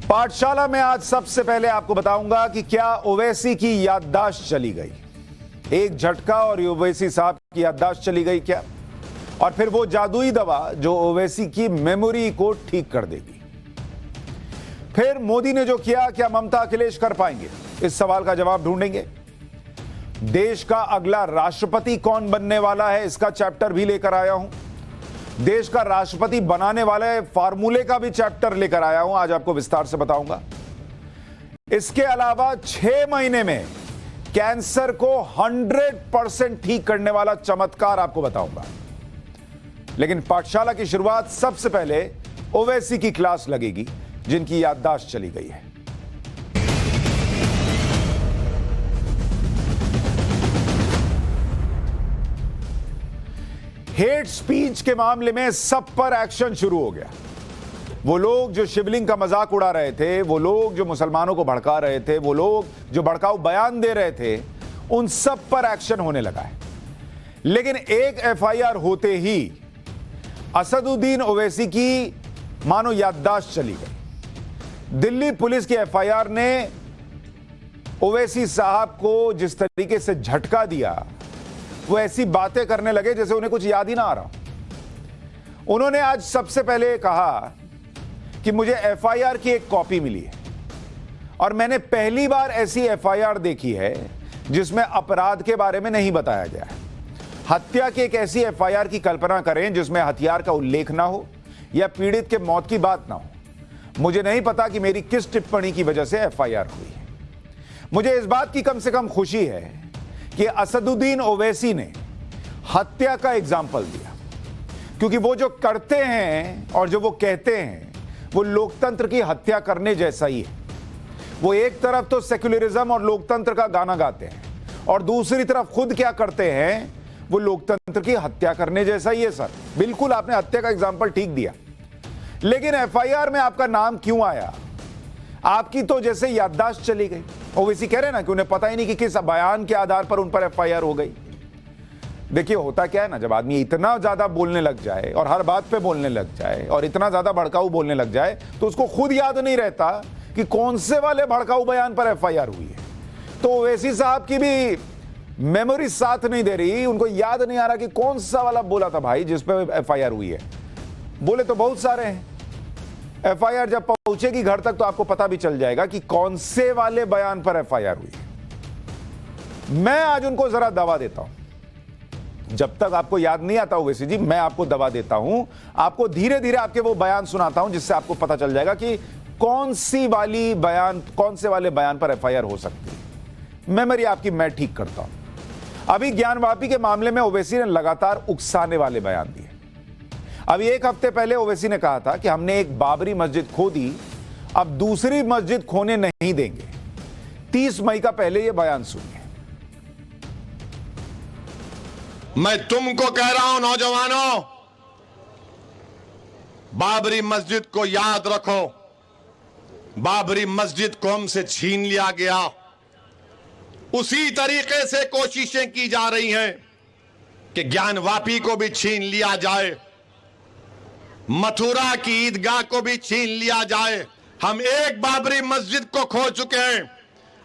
पाठशाला में आज सबसे पहले आपको बताऊंगा कि क्या ओवैसी की याददाश्त चली गई। एक झटका और ओवैसी साहब की याददाश्त चली गई क्या? और फिर वो जादुई दवा जो ओवैसी की मेमोरी को ठीक कर देगी। फिर मोदी ने जो किया, क्या ममता अखिलेश कर पाएंगे? इस सवाल का जवाब ढूंढेंगे। देश का अगला राष्ट्रपति कौन बनने वाला है, इसका चैप्टर भी लेकर आया हूं। देश का राष्ट्रपति बनाने वाले फार्मूले का भी चैप्टर लेकर आया हूं, आज आपको विस्तार से बताऊंगा। इसके अलावा 6 महीने में कैंसर को 100% ठीक करने वाला चमत्कार आपको बताऊंगा। लेकिन पाठशाला की शुरुआत सबसे पहले ओवैसी की क्लास लगेगी, जिनकी याददाश्त चली गई है। हेट स्पीच के मामले में सब पर एक्शन शुरू हो गया। वो लोग जो शिवलिंग का मजाक उड़ा रहे थे, वो लोग जो मुसलमानों को भड़का रहे थे, वो लोग जो भड़काऊ बयान दे रहे थे, उन सब पर एक्शन होने लगा है। लेकिन एक एफआईआर होते ही असदुद्दीन ओवैसी की मानो याददाश्त चली गई। दिल्ली पुलिस की एफआईआर ने ओवैसी साहब को जिस तरीके से झटका दिया, वो ऐसी बातें करने लगे जैसे उन्हें कुछ याद ही ना आ रहा। उन्होंने आज सबसे पहले कहा कि मुझे एफआईआर की एक कॉपी मिली है और मैंने पहली बार ऐसी एफआईआर देखी है जिसमें अपराध के बारे में नहीं बताया गया है। हत्या की एक ऐसी एफआईआर की कल्पना करें जिसमें हथियार का उल्लेख ना हो या पीड़ित के मौत की बात ना हो। मुझे नहीं पता कि मेरी किस टिप्पणी की वजह से एफआईआर हुई है। मुझे इस बात की कम से कम खुशी है कि असदुद्दीन ओवैसी ने हत्या का एग्जाम्पल दिया, क्योंकि वो जो करते हैं और जो वो कहते हैं वो लोकतंत्र की हत्या करने जैसा ही है। वो एक तरफ तो सेक्युलरिज्म और लोकतंत्र का गाना गाते हैं और दूसरी तरफ खुद क्या करते हैं, वो लोकतंत्र की हत्या करने जैसा ही है। सर, बिल्कुल आपने हत्या का एग्जाम्पल ठीक दिया। लेकिन एफआईआर में आपका नाम क्यों आया? आपकी तो जैसे याददाश्त चली गई। ओवैसी कह रहे ना कि उन्हें पता ही नहीं कि किस बयान के आधार पर उन पर एफआईआर हो गई। देखिए, होता क्या है ना, जब आदमी इतना ज्यादा बोलने लग जाए और हर बात पे बोलने लग जाए और इतना ज्यादा भड़काऊ बोलने लग जाए तो उसको खुद याद नहीं रहता कि कौन से वाले भड़काऊ बयान पर एफआईआर हुई है। तो ओवैसी साहब की भी मेमोरी साथ नहीं दे रही, उनको याद नहीं आ रहा कि कौन सा वाला बोला था भाई जिस पे एफआईआर हुई है। बोले तो बहुत सारे हैं। एफआईआर जब पहुंचेगी घर तक तो आपको पता भी चल जाएगा कि कौन से वाले बयान पर एफआईआर हुई है। मैं आज उनको जरा दवा देता हूं। जब तक आपको याद नहीं आता ओवैसी जी, मैं आपको दवा देता हूं। आपको धीरे धीरे आपके वो बयान सुनाता हूं जिससे आपको पता चल जाएगा कि कौन से वाले बयान पर एफआईआर हो सकती है। मेमोरी आपकी मैं ठीक करता हूं। अभी ज्ञानवापी के मामले में ओवैसी ने लगातार उकसाने वाले बयान दिए। अभी एक हफ्ते पहले ओवैसी ने कहा था कि हमने एक बाबरी मस्जिद खो दी, अब दूसरी मस्जिद खोने नहीं देंगे। 30 मई का पहले यह बयान सुनिए। मैं तुमको कह रहा हूं नौजवानों, बाबरी मस्जिद को याद रखो। बाबरी मस्जिद को हमसे छीन लिया गया। उसी तरीके से कोशिशें की जा रही हैं कि ज्ञानवापी को भी छीन लिया जाए, मथुरा की ईदगाह को भी छीन लिया जाए। हम एक बाबरी मस्जिद को खो चुके हैं,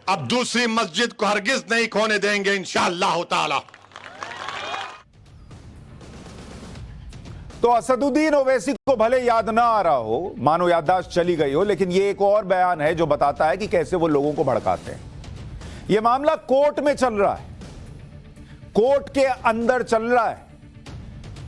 अब दूसरी मस्जिद को हरगिज नहीं खोने देंगे इंशाअल्लाह ताला। तो असदुद्दीन ओवैसी को भले याद ना आ रहा हो, मानो याददाश्त चली गई हो, लेकिन यह एक और बयान है जो बताता है कि कैसे वो लोगों को भड़काते हैं। यह मामला कोर्ट में चल रहा है, कोर्ट के अंदर चल रहा है।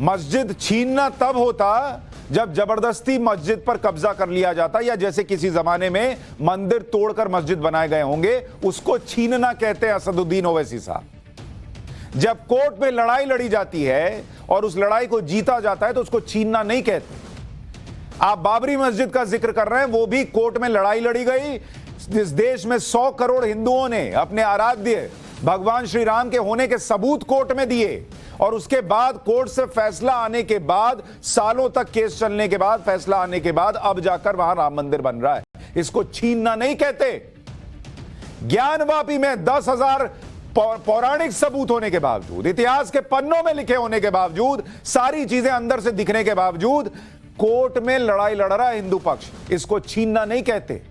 मस्जिद छीनना तब होता जब जबरदस्ती मस्जिद पर कब्जा कर लिया जाता, या जैसे किसी जमाने में मंदिर तोड़कर मस्जिद बनाए गए होंगे, उसको छीनना कहते हैं असदुद्दीन ओवैसी साहब। जब कोर्ट में लड़ाई लड़ी जाती है और उस लड़ाई को जीता जाता है तो उसको छीनना नहीं कहते। आप बाबरी मस्जिद का जिक्र कर रहे हैं, वो भी कोर्ट में लड़ाई लड़ी गई। इस देश में 100 करोड़ हिंदुओं ने अपने आराध्य भगवान श्री राम के होने के सबूत कोर्ट में दिए और उसके बाद कोर्ट से फैसला आने के बाद, सालों तक केस चलने के बाद, फैसला आने के बाद अब जाकर वहां राम मंदिर बन रहा है। इसको छीनना नहीं कहते। ज्ञानवापी में 10,000 पौराणिक सबूत होने के बावजूद, इतिहास के पन्नों में लिखे होने के बावजूद, सारी चीजें अंदर से दिखने के बावजूद कोर्ट में लड़ाई लड़ रहा है हिंदू पक्ष। इसको छीनना नहीं कहते।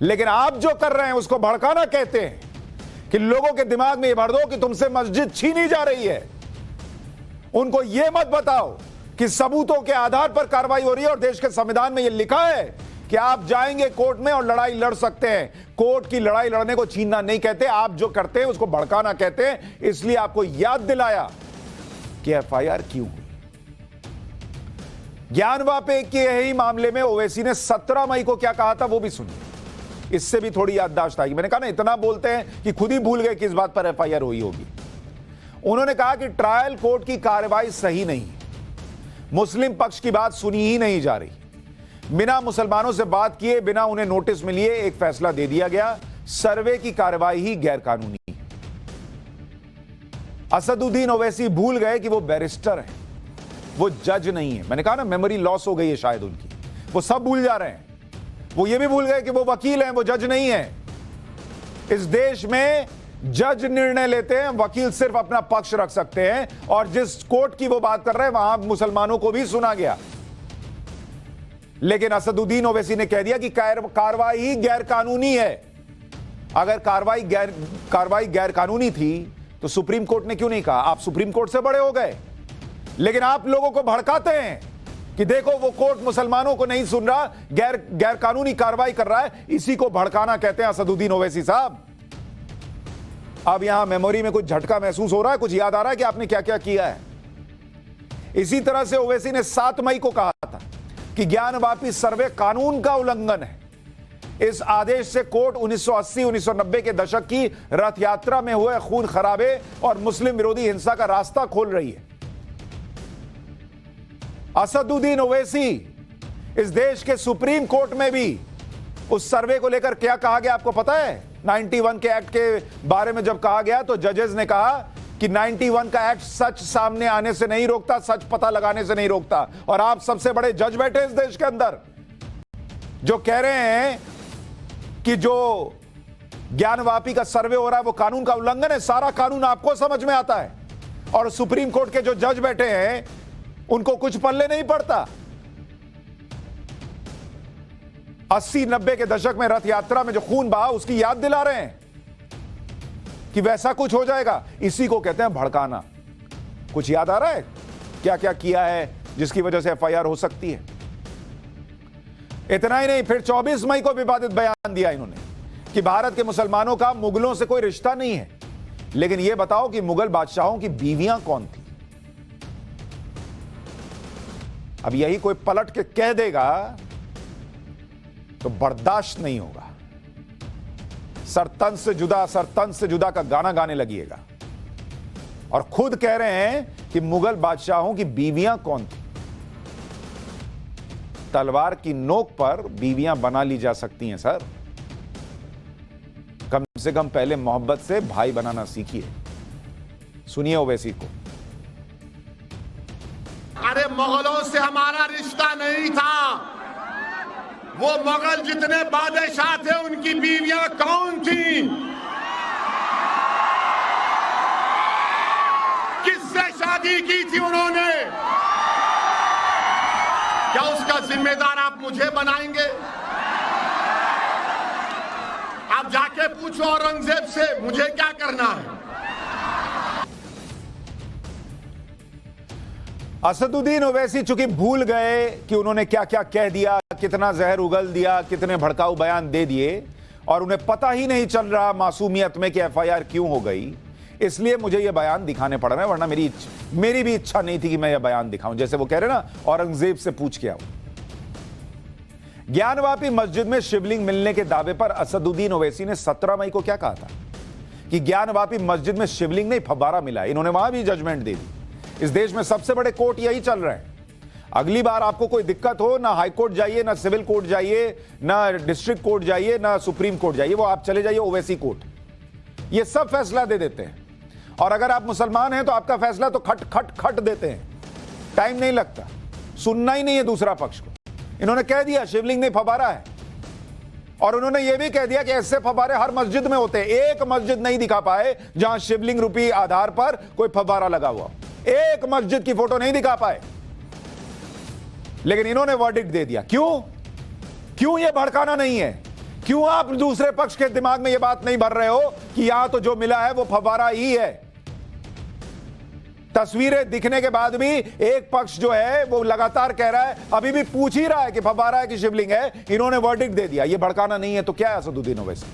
लेकिन आप जो कर रहे हैं उसको भड़काना कहते हैं कि लोगों के दिमाग में ये भर दो कि तुमसे मस्जिद छीनी जा रही है। उनको यह मत बताओ कि सबूतों के आधार पर कार्रवाई हो रही है और देश के संविधान में यह लिखा है कि आप जाएंगे कोर्ट में और लड़ाई लड़ सकते हैं। कोर्ट की लड़ाई लड़ने को छीनना नहीं कहते, आप जो करते हैं उसको भड़काना कहते हैं। इसलिए आपको याद दिलाया कि एफआईआर क्यों हुई। ज्ञान वापे के ही मामले में ओवैसी ने 17 मई को क्या कहा था वो भी सुनिए, इससे भी थोड़ी याददाश्त आएगी। मैंने कहा ना इतना बोलते हैं कि खुद ही भूल गए किस बात पर एफआईआर हुई होगी। उन्होंने कहा कि ट्रायल कोर्ट की कार्रवाई सही नहीं, मुस्लिम पक्ष की बात सुनी ही नहीं जा रही, बिना मुसलमानों से बात किए, बिना उन्हें नोटिस में लिए एक फैसला दे दिया गया, सर्वे की कार्रवाई ही गैरकानूनी है। असदुद्दीन ओवैसी भूल गए कि वो बैरिस्टर हैं, वो जज नहीं है। मैंने कहा ना मेमोरी लॉस हो गई है शायद उनकी, वो सब भूल जा रहे हैं। वो ये भी भूल गए कि वो वकील हैं, वो जज नहीं है। इस देश में जज निर्णय लेते हैं, वकील सिर्फ अपना पक्ष रख सकते हैं। और जिस कोर्ट की वो बात कर रहे हैं वहां मुसलमानों को भी सुना गया, लेकिन असदुद्दीन ओवैसी ने कह दिया कि कार्रवाई ही गैरकानूनी है। अगर कार्रवाई गैरकानूनी थी तो सुप्रीम कोर्ट ने क्यों नहीं कहा? आप सुप्रीम कोर्ट से बड़े हो गए, लेकिन आप लोगों को भड़काते हैं कि देखो वो कोर्ट मुसलमानों को नहीं सुन रहा, गैर कानूनी कार्रवाई कर रहा है। इसी को भड़काना कहते हैं असदुद्दीन ओवैसी साहब। अब यहां मेमोरी में कुछ झटका महसूस हो रहा है, कुछ याद आ रहा है कि आपने क्या क्या किया है। इसी तरह से ओवैसी ने 7 मई को कहा था कि ज्ञानवापी सर्वे कानून का उल्लंघन है। इस आदेश से कोर्ट 1980-1990 के दशक की रथ यात्रा में हुए खून खराबे और मुस्लिम विरोधी हिंसा का रास्ता खोल रही है। असदुद्दीन ओवैसी इस देश के सुप्रीम कोर्ट में भी उस सर्वे को लेकर क्या कहा गया आपको पता है? 91 के एक्ट के बारे में जब कहा गया तो जजेस ने कहा कि 91 का एक्ट सच सामने आने से नहीं रोकता, सच पता लगाने से नहीं रोकता। और आप सबसे बड़े जज बैठे इस देश के अंदर जो कह रहे हैं कि जो ज्ञानवापी का सर्वे हो रहा है वो कानून का उल्लंघन है। सारा कानून आपको समझ में आता है और सुप्रीम कोर्ट के जो जज बैठे हैं उनको कुछ पल्ले नहीं पड़ता। 80-90 के दशक में रथ यात्रा में जो खून बहा उसकी याद दिला रहे हैं कि वैसा कुछ हो जाएगा। इसी को कहते हैं भड़काना। कुछ याद आ रहा है क्या क्या किया है जिसकी वजह से एफआईआर हो सकती है? इतना ही नहीं, फिर 24 मई को विवादित बयान दिया इन्होंने कि भारत के मुसलमानों का मुगलों से कोई रिश्ता नहीं है, लेकिन यह बताओ कि मुगल बादशाहों की बीवियां कौन थी? अब यही कोई पलट के कह देगा तो बर्दाश्त नहीं होगा। सरतन से जुदा का गाना गाने लगिएगा। और खुद कह रहे हैं कि मुगल बादशाहों की बीवियां कौन थी। तलवार की नोक पर बीवियां बना ली जा सकती हैं सर, कम से कम पहले मोहब्बत से भाई बनाना सीखिए। सुनिए ओवैसी को। अरे मुगलों से हमारा रिश्ता नहीं था। वो मुगल जितने बादशाह थे उनकी बीवियां कौन थी? किससे शादी की थी उन्होंने? क्या उसका जिम्मेदार आप मुझे बनाएंगे? आप जाके पूछो औरंगजेब से मुझे क्या करना है। असदुद्दीन ओवैसी चूंकि भूल गए कि उन्होंने क्या क्या कह दिया, कितना जहर उगल दिया, कितने भड़काऊ बयान दे दिए, और उन्हें पता ही नहीं चल रहा मासूमियत में कि एफआईआर क्यों हो गई, इसलिए मुझे यह बयान दिखाने पड़ रहे हैं। वरना मेरी भी इच्छा नहीं थी कि मैं यह बयान दिखाऊं। जैसे वो कह रहे ना औरंगजेब से पूछ के आऊं। ज्ञानवापी मस्जिद में शिवलिंग मिलने के दावे पर असदुद्दीन ओवैसी ने 17 मई को क्या कहा था कि ज्ञानवापी मस्जिद में शिवलिंग नहीं फव्वारा मिला। इन्होंने वहां भी जजमेंट दे दी। इस देश में सबसे बड़े कोर्ट यही चल रहे हैं। अगली बार आपको कोई दिक्कत हो, ना हाई कोर्ट जाइए, ना सिविल कोर्ट जाइए, ना डिस्ट्रिक्ट कोर्ट जाइए, ना सुप्रीम कोर्ट जाइए, वो आप चले जाइए ओवैसी कोर्ट। ये सब फैसला दे देते हैं। और अगर आप मुसलमान हैं तो आपका फैसला तो खट खट खट देते हैं, टाइम नहीं लगता, सुनना ही नहीं है दूसरा पक्ष को। इन्होंने कह दिया शिवलिंग नहीं फव्वारा है, और उन्होंने यह भी कह दिया कि ऐसे फव्वारे हर मस्जिद में होते हैं। एक मस्जिद नहीं दिखा पाए जहां शिवलिंग रूपी आधार पर कोई फव्वारा लगा हुआ, एक मस्जिद की फोटो नहीं दिखा पाए। लेकिन इन्होंने वर्डिक्ट दे दिया। क्यों? क्यों? यह भड़काना नहीं है, क्यों आप दूसरे पक्ष के दिमाग में यह बात नहीं भर रहे हो कि यहां तो जो मिला है वो फव्वारा ही है? तस्वीरें दिखने के बाद भी एक पक्ष जो है वो लगातार कह रहा है, अभी भी पूछ ही रहा है कि फव्वारा है कि शिवलिंग है। इन्होंने वर्डिक्ट दे दिया। ये भड़काना नहीं है तो क्या है असदुद्दीन ओवैसी?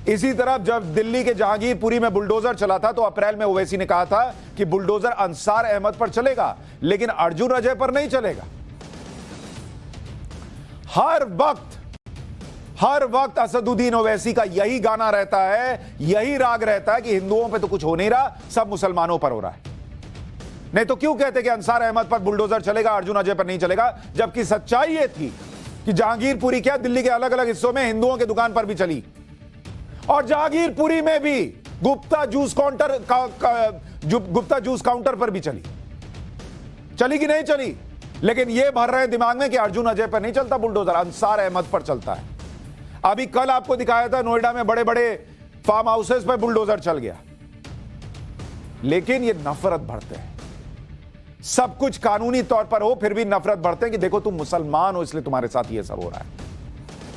इसी तरह जब दिल्ली के जहांगीरपुरी में बुलडोजर चला था तो अप्रैल में ओवैसी ने कहा था कि बुलडोजर अंसार अहमद पर चलेगा लेकिन अर्जुन अजय पर नहीं चलेगा। हर वक्त असदुद्दीन ओवैसी का यही गाना रहता है, यही राग रहता है कि हिंदुओं पे तो कुछ हो नहीं रहा, सब मुसलमानों पर हो रहा है। नहीं तो क्यों कहते कि अंसार अहमद पर बुलडोजर चलेगा, अर्जुन अजय पर नहीं चलेगा? जबकि सच्चाई यह थी कि जहांगीरपुरी क्या दिल्ली के अलग अलग हिस्सों में हिंदुओं की दुकान पर भी चली, और जहांगीरपुरी में भी गुप्ता जूस काउंटर पर भी चली कि नहीं चली? लेकिन यह भर रहे दिमाग में कि अर्जुन अजय पर नहीं चलता बुलडोजर, अंसार अहमद पर चलता है। अभी कल आपको दिखाया था नोएडा में बड़े बड़े फार्म हाउसेस पर बुलडोजर चल गया। लेकिन ये नफरत भरते हैं, सब कुछ कानूनी तौर पर हो फिर भी नफरत भरते हैं कि देखो तुम मुसलमान हो इसलिए तुम्हारे साथ ये सब हो रहा है।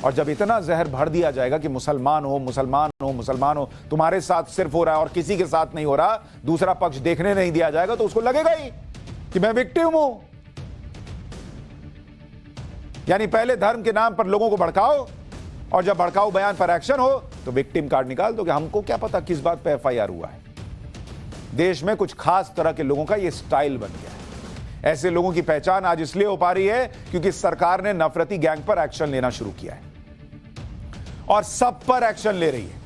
और जब इतना जहर भर दिया जाएगा कि मुसलमान हो, तुम्हारे साथ सिर्फ हो रहा है और किसी के साथ नहीं हो रहा, दूसरा पक्ष देखने नहीं दिया जाएगा, तो उसको लगेगा ही कि मैं विक्टिम हूं। यानी पहले धर्म के नाम पर लोगों को भड़काओ और जब भड़काऊ बयान पर एक्शन हो तो विक्टिम कार्ड निकाल दो कि हमको क्या पता किस बात पे एफआईआर हुआ है। देश में कुछ खास तरह के लोगों का यह स्टाइल बन गया है। ऐसे लोगों की पहचान आज इसलिए हो पा रही है क्योंकि सरकार ने नफरती गैंग पर एक्शन लेना शुरू किया है और सब पर एक्शन ले रही है।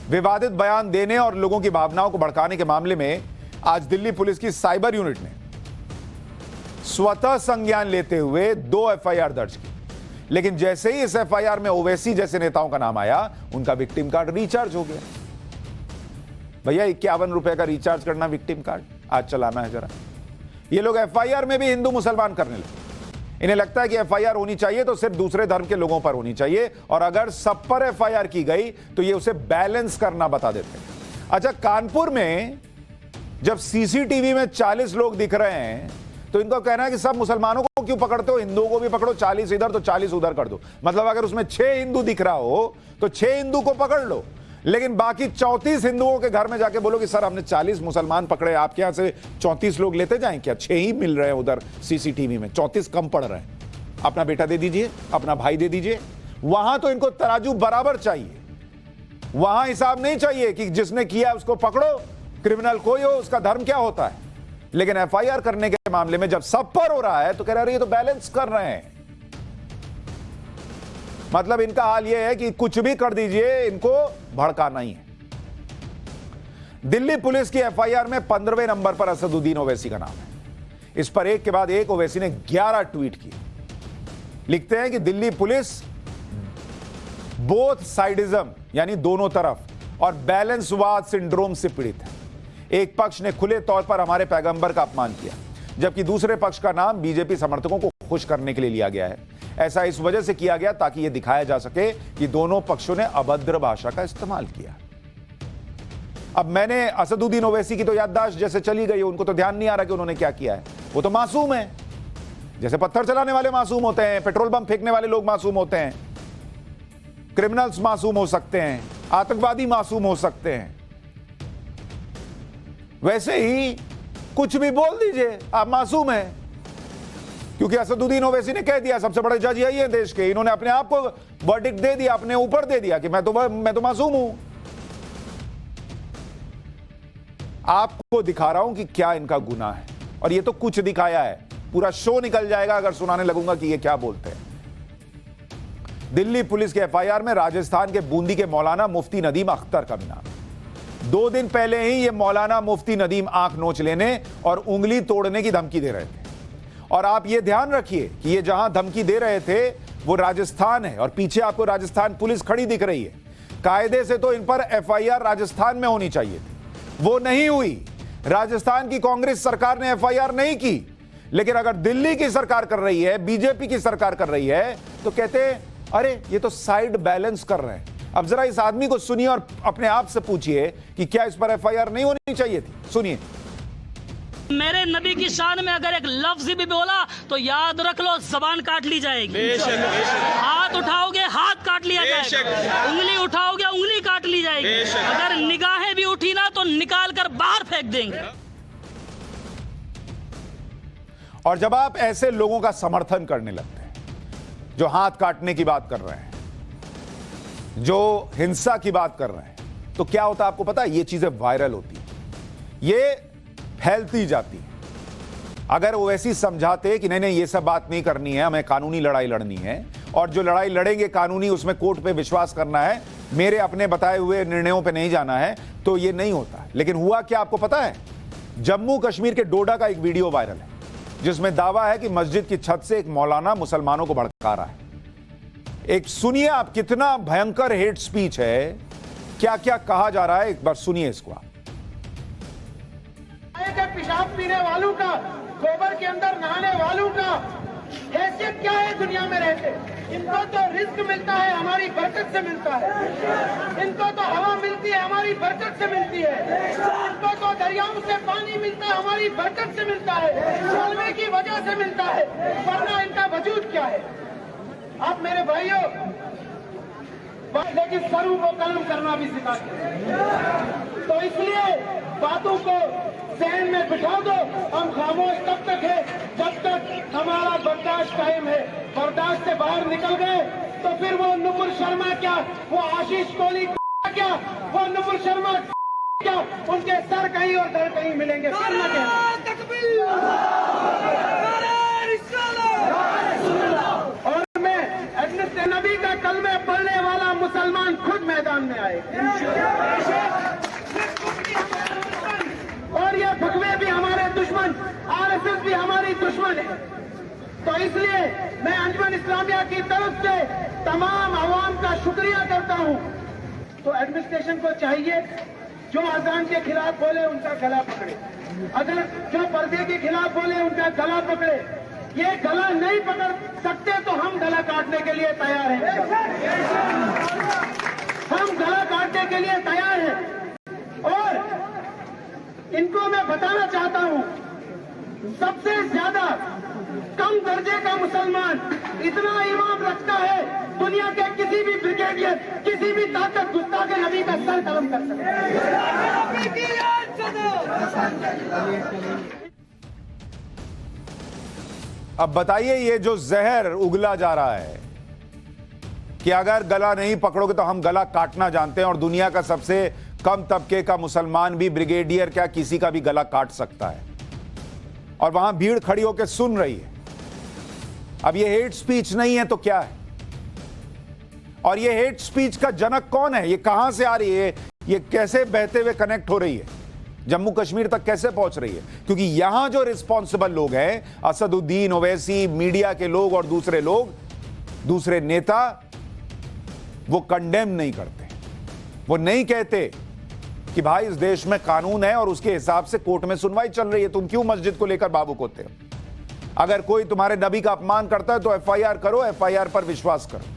विवादित बयान देने और लोगों की भावनाओं को भड़काने के मामले में आज दिल्ली पुलिस की साइबर यूनिट ने स्वतः संज्ञान लेते हुए 2 एफआईआर दर्ज की। लेकिन जैसे ही इस एफआईआर में ओवैसी जैसे नेताओं का नाम आया, उनका विक्टिम कार्ड रिचार्ज हो गया। भैया 51 रुपए का रिचार्ज करना विक्टिम कार्ड आज चलाना है जरा। ये लोग एफआईआर में भी हिंदू मुसलमान करने लगे। इन्हें लगता है कि एफआईआर होनी चाहिए तो सिर्फ दूसरे धर्म के लोगों पर होनी चाहिए, और अगर सब पर एफआईआर की गई तो ये उसे बैलेंस करना बता देते हैं। अच्छा, कानपुर में जब सीसीटीवी में 40 लोग दिख रहे हैं तो इनको कहना है कि सब मुसलमानों को क्यों पकड़ते हो, हिंदुओं को भी पकड़ो, 40 इधर तो 40 उधर कर दो। मतलब अगर उसमें 6 हिंदू दिख रहा हो तो 6 हिंदू को पकड़ लो, लेकिन बाकी 34 हिंदुओं के घर में जाके बोलो कि सर हमने 40 मुसलमान पकड़े, आपके यहां से 34 लोग लेते जाएं क्या? 6 ही मिल रहे हैं उधर सीसीटीवी में, 34 कम पड़ रहे हैं। अपना बेटा दे दीजिए, अपना भाई दे दीजिए। वहां तो इनको तराजू बराबर चाहिए, वहां हिसाब नहीं चाहिए कि जिसने किया उसको पकड़ो, क्रिमिनल कोई हो उसका धर्म क्या होता है। लेकिन एफआईआर करने के मामले में जब सब पर हो रहा है तो कह रहे हैं ये तो बैलेंस कर रहे हैं। मतलब इनका हाल यह है कि कुछ भी कर दीजिए, इनको भड़काना ही है। दिल्ली पुलिस की एफआईआर में 15वें नंबर पर असदुद्दीन ओवैसी का नाम है। इस पर एक के बाद एक ओवैसी ने 11 ट्वीट किए। लिखते हैं कि दिल्ली पुलिस बोथ साइडिज्म यानी दोनों तरफ और बैलेंसवाद सिंड्रोम से पीड़ित है। एक पक्ष ने खुले तौर पर हमारे पैगंबर का अपमान किया, जबकि दूसरे पक्ष का नाम बीजेपी समर्थकों को खुश करने के लिए लिया गया है। ऐसा इस वजह से किया गया ताकि यह दिखाया जा सके कि दोनों पक्षों ने अभद्र भाषा का इस्तेमाल किया। अब मैंने असदुद्दीन ओवैसी की तो याददाश्त जैसे चली गई, उनको तो ध्यान नहीं आ रहा कि उन्होंने क्या किया है। वो तो मासूम है, जैसे पत्थर चलाने वाले मासूम होते हैं, पेट्रोल बम फेंकने वाले लोग मासूम होते हैं, क्रिमिनल्स मासूम हो सकते हैं, आतंकवादी मासूम हो सकते हैं। वैसे ही कुछ भी बोल दीजिए, आप मासूम हैं। क्योंकि असदुद्दीन ओवैसी ने कह दिया, सबसे बड़े जज यही है देश के, इन्होंने अपने आप को वर्डिक्ट दे दिया, अपने ऊपर दे दिया कि मैं तो मासूम हूं। आपको दिखा रहा हूं कि क्या इनका गुनाह है, और ये तो कुछ दिखाया है, पूरा शो निकल जाएगा अगर सुनाने लगूंगा कि ये क्या बोलते हैं। दिल्ली पुलिस के एफआईआर में राजस्थान के बूंदी के मौलाना मुफ्ती नदीम अख्तर का भी नाम। 2 दिन पहले ही ये मौलाना मुफ्ती नदीम आंख नोच लेने और उंगली तोड़ने की धमकी दे रहे थे। और आप ये ध्यान रखिए कि ये जहां धमकी दे रहे थे वो राजस्थान है, और पीछे आपको राजस्थान पुलिस खड़ी दिख रही है। कायदे से तो इन पर एफआईआर राजस्थान में होनी चाहिए थी, वो नहीं हुई। राजस्थान की कांग्रेस सरकार ने एफआईआर नहीं की, लेकिन अगर दिल्ली की सरकार कर रही है, बीजेपी की सरकार कर रही है, तो कहते हैं अरे ये तो साइड बैलेंस कर रहे हैं। अब जरा इस आदमी को सुनिए और अपने आप से पूछिए कि क्या इस पर एफआईआर नहीं होनी चाहिए थी। सुनिए। मेरे नबी की शान में अगर एक लफ्ज भी बोला तो याद रख लो जबान काट ली जाएगी। हाथ उठाओगे हाथ काट लिया जाएगा, उंगली उठाओगे उंगली काट ली जाएगी, अगर निगाहें भी उठी ना तो निकाल कर बाहर फेंक देंगे। और जब आप ऐसे लोगों का समर्थन करने लगते हैं जो हाथ काटने की बात कर रहे हैं, जो हिंसा की बात कर रहे हैं, तो क्या होता है आपको पता है? ये चीजें वायरल होती है, ये फैलती जाती है। अगर वो वैसी समझाते कि नहीं नहीं ये सब बात नहीं करनी है, हमें कानूनी लड़ाई लड़नी है, और जो लड़ाई लड़ेंगे कानूनी उसमें कोर्ट पे विश्वास करना है, मेरे अपने बताए हुए निर्णयों पे नहीं जाना है, तो ये नहीं होता। लेकिन हुआ क्या आपको पता है? जम्मू कश्मीर के डोडा का एक वीडियो वायरल है जिसमें दावा है कि मस्जिद की छत से एक मौलाना मुसलमानों को भड़का रहा है। एक सुनिए आप, कितना भयंकर हेट स्पीच है, क्या क्या कहा जा रहा है, एक बार सुनिए इसको आप। पेशाब पीने वालों का, गोबर के अंदर नहाने वालों का हैसियत क्या है दुनिया में रहते? इनको तो रिस्क मिलता है हमारी बरकत से मिलता है, इनको तो हवा मिलती है हमारी बरकत से मिलती है, इनको तो दरियाओं से पानी मिलता है हमारी बरकत से मिलता है, जलवे की वजह से मिलता है, वरना इनका वजूद क्या है? आप मेरे भाइयों, लेकिन सरू को कलम करना भी सिखाते हैं। तो इसलिए बातों को जहन में बिठा दो। हम खामोश तब तक है जब तक हमारा बर्दाश्त कायम है। बर्दाश्त से बाहर निकल गए तो फिर वो नुपुर शर्मा क्या, वो आशीष कोहली क्या, वो नुपुर शर्मा क्या, उनके सर कहीं और दर कहीं मिलेंगे। फिर न कहना। और मैं एडमिनिस्ट्रेशन नबी का कलमे पढ़ने वाला मुसलमान खुद मैदान में आए, और ये भगवे भी हमारे दुश्मन, आरएसएस भी हमारी दुश्मन है। तो इसलिए मैं अंजुमन इस्लामिया की तरफ से तमाम अवाम का शुक्रिया करता हूं। तो एडमिनिस्ट्रेशन को चाहिए जो अजान के खिलाफ बोले उनका गला पकड़े, अगर जो पर्दे के खिलाफ बोले उनका गला पकड़े। ये गला नहीं पकड़ सकते तो हम गला काटने के लिए तैयार हैं, हम गला काटने के लिए तैयार हैं। और इनको मैं बताना चाहता हूं, सबसे ज्यादा कम दर्जे का मुसलमान इतना ईमान रखता है, दुनिया के किसी भी ब्रिगेडियर, किसी भी ताकत गुस्ताख नबी का सर कलम कर सकते। अब बताइए, ये जो जहर उगला जा रहा है कि अगर गला नहीं पकड़ोगे तो हम गला काटना जानते हैं, और दुनिया का सबसे कम तबके का मुसलमान भी, ब्रिगेडियर क्या, किसी का भी गला काट सकता है, और वहां भीड़ खड़ी होकर सुन रही है। अब ये हेट स्पीच नहीं है तो क्या है? और ये हेट स्पीच का जनक कौन है? ये कहां से आ रही है? ये कैसे बहते हुए कनेक्ट हो रही है, जम्मू कश्मीर तक कैसे पहुंच रही है? क्योंकि यहां जो रिस्पॉन्सिबल लोग हैं, असदुद्दीन ओवैसी, मीडिया के लोग और दूसरे लोग, दूसरे नेता, वो कंडेम नहीं करते। वो नहीं कहते कि भाई इस देश में कानून है और उसके हिसाब से कोर्ट में सुनवाई चल रही है, तुम क्यों मस्जिद को लेकर बाबूक होते हो? अगर कोई तुम्हारे नबी का अपमान करता है तो एफआईआर करो, एफआईआर पर विश्वास करो।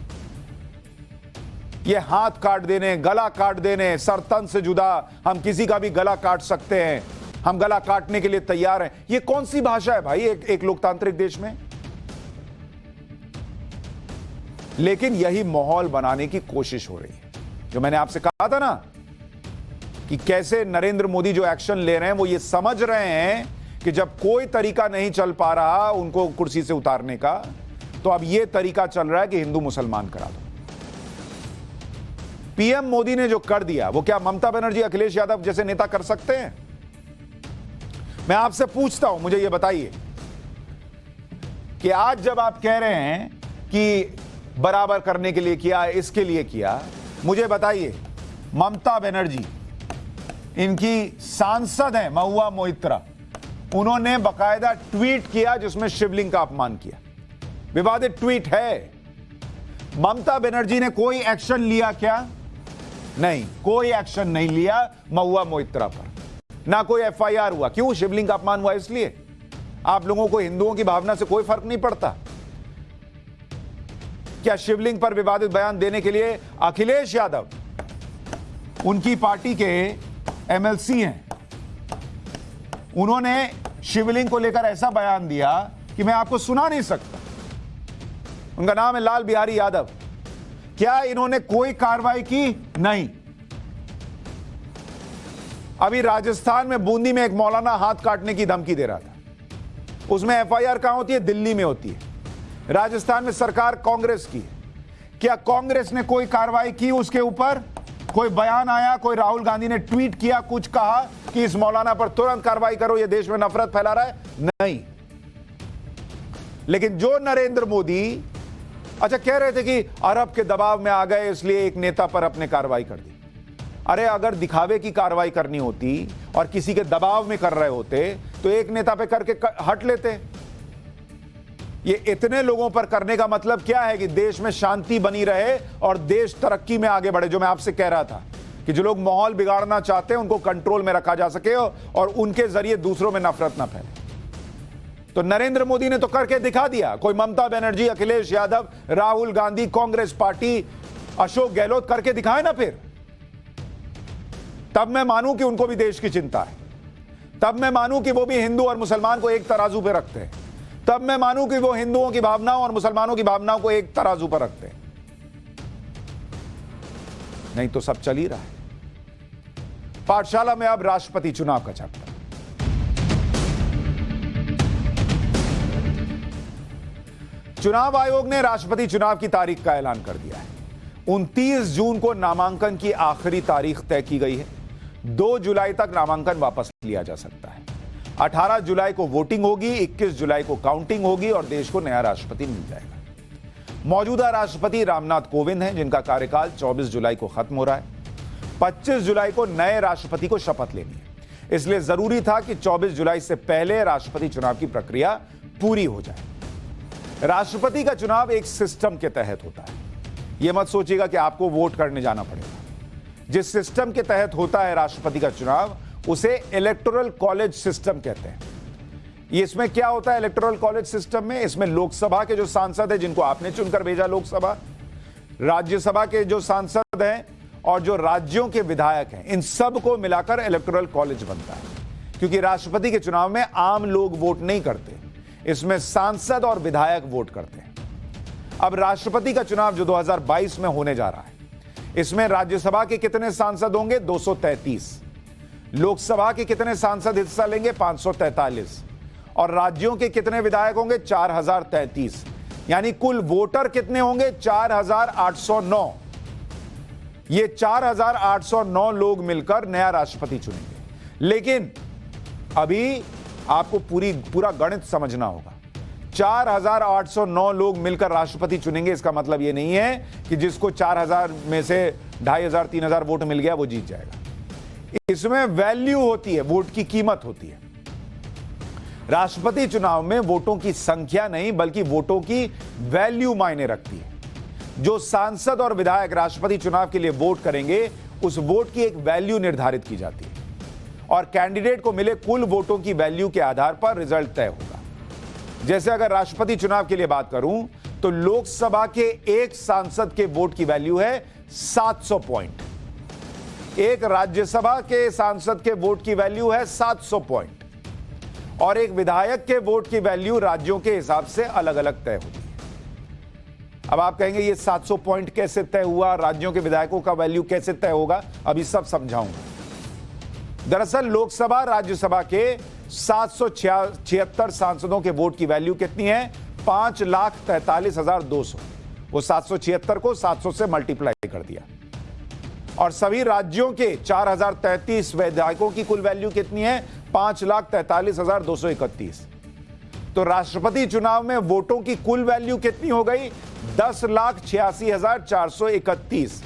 ये हाथ काट देने, गला काट देने, सर तन से जुदा, हम किसी का भी गला काट सकते हैं, हम गला काटने के लिए तैयार हैं, ये कौन सी भाषा है भाई एक लोकतांत्रिक देश में? लेकिन यही माहौल बनाने की कोशिश हो रही है। जो मैंने आपसे कहा था ना कि कैसे नरेंद्र मोदी जो एक्शन ले रहे हैं, वो ये समझ रहे हैं कि जब कोई तरीका नहीं चल पा रहा उनको कुर्सी से उतारने का, तो अब ये तरीका चल रहा है कि हिंदू मुसलमान करा दो। पीएम मोदी ने जो कर दिया, वो क्या ममता बनर्जी, अखिलेश यादव जैसे नेता कर सकते हैं? मैं आपसे पूछता हूं, मुझे ये बताइए कि आज जब आप कह रहे हैं कि बराबर करने के लिए किया, इसके लिए किया, मुझे बताइए, ममता बनर्जी इनकी सांसद है महुआ मोइत्रा, उन्होंने बकायदा ट्वीट किया जिसमें शिवलिंग का अपमान किया, विवादित ट्वीट है। ममता बनर्जी ने कोई एक्शन लिया क्या? नहीं, कोई एक्शन नहीं लिया महुआ मोइत्रा पर, ना कोई एफआईआर हुआ। क्यों? शिवलिंग का अपमान हुआ इसलिए। आप लोगों को हिंदुओं की भावना से कोई फर्क नहीं पड़ता क्या? शिवलिंग पर विवादित बयान देने के लिए अखिलेश यादव, उनकी पार्टी के एमएलसी हैं, उन्होंने शिवलिंग को लेकर ऐसा बयान दिया कि मैं आपको सुना नहीं सकता। उनका नाम है लाल बिहारी यादव। क्या इन्होंने कोई कार्रवाई की? नहीं। अभी राजस्थान में बूंदी में एक मौलाना हाथ काटने की धमकी दे रहा था, उसमें एफआईआर कहां होती है? दिल्ली में होती है। राजस्थान में सरकार कांग्रेस की है। क्या कांग्रेस ने कोई कार्रवाई की उसके ऊपर? कोई बयान आया? कोई राहुल गांधी ने ट्वीट किया, कुछ कहा कि इस मौलाना पर तुरंत कार्रवाई करो, यह देश में नफरत फैला रहा है? नहीं। लेकिन जो नरेंद्र मोदी अच्छा कह रहे थे कि अरब के दबाव में आ गए इसलिए एक नेता पर अपने कार्रवाई कर दी। अरे अगर दिखावे की कार्रवाई करनी होती और किसी के दबाव में कर रहे होते तो एक नेता पे करके हट लेते। ये इतने लोगों पर करने का मतलब क्या है? कि देश में शांति बनी रहे और देश तरक्की में आगे बढ़े। जो मैं आपसे कह रहा था कि जो लोग माहौल बिगाड़ना चाहते हैं उनको कंट्रोल में रखा जा सके और उनके जरिए दूसरों में नफरत ना फैले। तो नरेंद्र मोदी ने तो करके दिखा दिया। कोई ममता बनर्जी, अखिलेश यादव, राहुल गांधी, कांग्रेस पार्टी, अशोक गहलोत करके दिखाए ना फिर। तब मैं मानूं कि उनको भी देश की चिंता है। तब मैं मानूं कि वो भी हिंदू और मुसलमान को एक तराजू पे रखते हैं। तब मैं मानूं कि वो हिंदुओं की भावनाओं और मुसलमानों की भावनाओं को एक तराजू पर रखते हैं। नहीं तो सब चल ही रहा है। पाठशाला में अब राष्ट्रपति चुनाव का चैप्टर। चुनाव आयोग ने राष्ट्रपति चुनाव की तारीख का ऐलान कर दिया है। 29 जून को नामांकन की आखिरी तारीख तय की गई है। 2 जुलाई तक नामांकन वापस लिया जा सकता है। 18 जुलाई को वोटिंग होगी, 21 जुलाई को काउंटिंग होगी और देश को नया राष्ट्रपति मिल जाएगा। मौजूदा राष्ट्रपति रामनाथ कोविंद हैं, जिनका कार्यकाल 24 जुलाई को खत्म हो रहा है। 25 जुलाई को नए राष्ट्रपति को शपथ लेनी है, इसलिए जरूरी था कि 24 जुलाई से पहले राष्ट्रपति चुनाव की प्रक्रिया पूरी हो जाए। राष्ट्रपति का चुनाव एक सिस्टम के तहत होता है। यह मत सोचिएगा कि आपको वोट करने जाना पड़ेगा। जिस सिस्टम के तहत होता है राष्ट्रपति का चुनाव, उसे इलेक्टोरल कॉलेज सिस्टम कहते हैं। ये इसमें क्या होता है इलेक्टोरल कॉलेज सिस्टम में? इसमें लोकसभा के जो सांसद हैं, जिनको आपने चुनकर भेजा लोकसभा, राज्यसभा के जो सांसद हैं और जो राज्यों के विधायक हैं, इन सब को मिलाकर इलेक्टोरल कॉलेज बनता है। क्योंकि राष्ट्रपति के चुनाव में आम लोग वोट नहीं करते, इसमें सांसद और विधायक वोट करते हैं। अब राष्ट्रपति का चुनाव जो 2022 में होने जा रहा है, इसमें राज्यसभा के कितने सांसद होंगे? 233। लोकसभा के कितने सांसद हिस्सा लेंगे? 543। और राज्यों के कितने विधायक होंगे? 4033। यानी कुल वोटर कितने होंगे? 4809। ये 4809 लोग मिलकर नया राष्ट्रपति चुनेंगे। लेकिन अभी आपको पूरा गणित समझना होगा। 4809 लोग मिलकर राष्ट्रपति चुनेंगे, इसका मतलब यह नहीं है कि जिसको 4000 में से 2500 3000 वोट मिल गया वो जीत जाएगा। इसमें वैल्यू होती है, वोट की कीमत होती है। राष्ट्रपति चुनाव में वोटों की संख्या नहीं बल्कि वोटों की वैल्यू मायने रखती है। जो सांसद और विधायक राष्ट्रपति चुनाव के लिए वोट करेंगे, उस वोट की एक वैल्यू निर्धारित की जाती है और कैंडिडेट को मिले कुल वोटों की वैल्यू के आधार पर रिजल्ट तय होगा। जैसे अगर राष्ट्रपति चुनाव के लिए बात करूं तो लोकसभा के एक सांसद के वोट की वैल्यू है 700 पॉइंट, एक राज्यसभा के सांसद के वोट की वैल्यू है 700 पॉइंट और एक विधायक के वोट की वैल्यू राज्यों के हिसाब से अलग अलग तय होती है। अब आप कहेंगे ये 700 पॉइंट कैसे तय हुआ, राज्यों के विधायकों का वैल्यू कैसे तय होगा? अभी सब समझाऊंगा। दरअसल लोकसभा राज्यसभा के 776 सांसदों के वोट की वैल्यू कितनी है? 5,43,200। वो 776 को 700 से मल्टीप्लाई कर दिया। और सभी राज्यों के 4033 विधायकों की कुल वैल्यू कितनी है? 5,43,231। तो राष्ट्रपति चुनाव में वोटों की कुल वैल्यू कितनी हो गई? 10,86,431।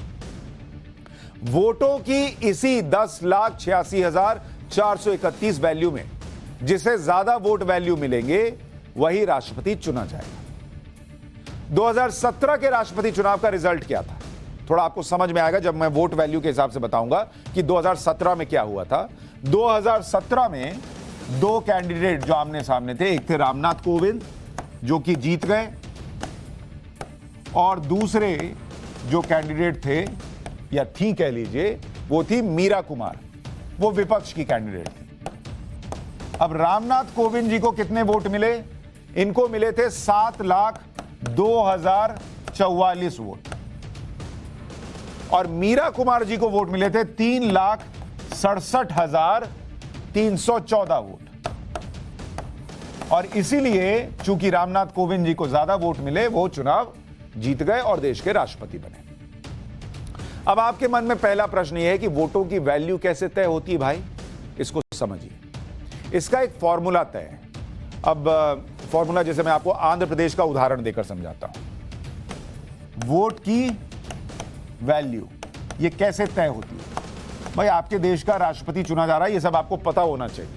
वोटों की इसी 10,86,431 वैल्यू में जिसे ज्यादा वोट वैल्यू मिलेंगे वही राष्ट्रपति चुना जाएगा। 2017 के राष्ट्रपति चुनाव का रिजल्ट क्या था? थोड़ा आपको समझ में आएगा जब मैं वोट वैल्यू के हिसाब से बताऊंगा कि 2017 में क्या हुआ था। 2017 में 2 कैंडिडेट जो आमने सामने थे, एक थे रामनाथ कोविंद जो कि जीत गए और दूसरे जो कैंडिडेट थे या थी कह लीजिए वो थी मीरा कुमार, वो विपक्ष की कैंडिडेट थी। अब रामनाथ कोविंद जी को कितने वोट मिले? इनको मिले थे 7,02,044 वोट और मीरा कुमार जी को वोट मिले थे 3,67,314 वोट। और इसीलिए चूंकि रामनाथ कोविंद जी को ज्यादा वोट मिले, वो चुनाव जीत गए और देश के राष्ट्रपति बने। अब आपके मन में पहला प्रश्न यह है कि वोटों की वैल्यू कैसे तय होती है भाई? इसको समझिए। इसका एक फॉर्मूला तय है। अब फॉर्मूला जैसे मैं आपको आंध्र प्रदेश का उदाहरण देकर समझाता हूं। वोट की वैल्यू ये कैसे तय होती है? भाई आपके देश का राष्ट्रपति चुना जा रहा है, ये सब आपको पता होना चाहिए।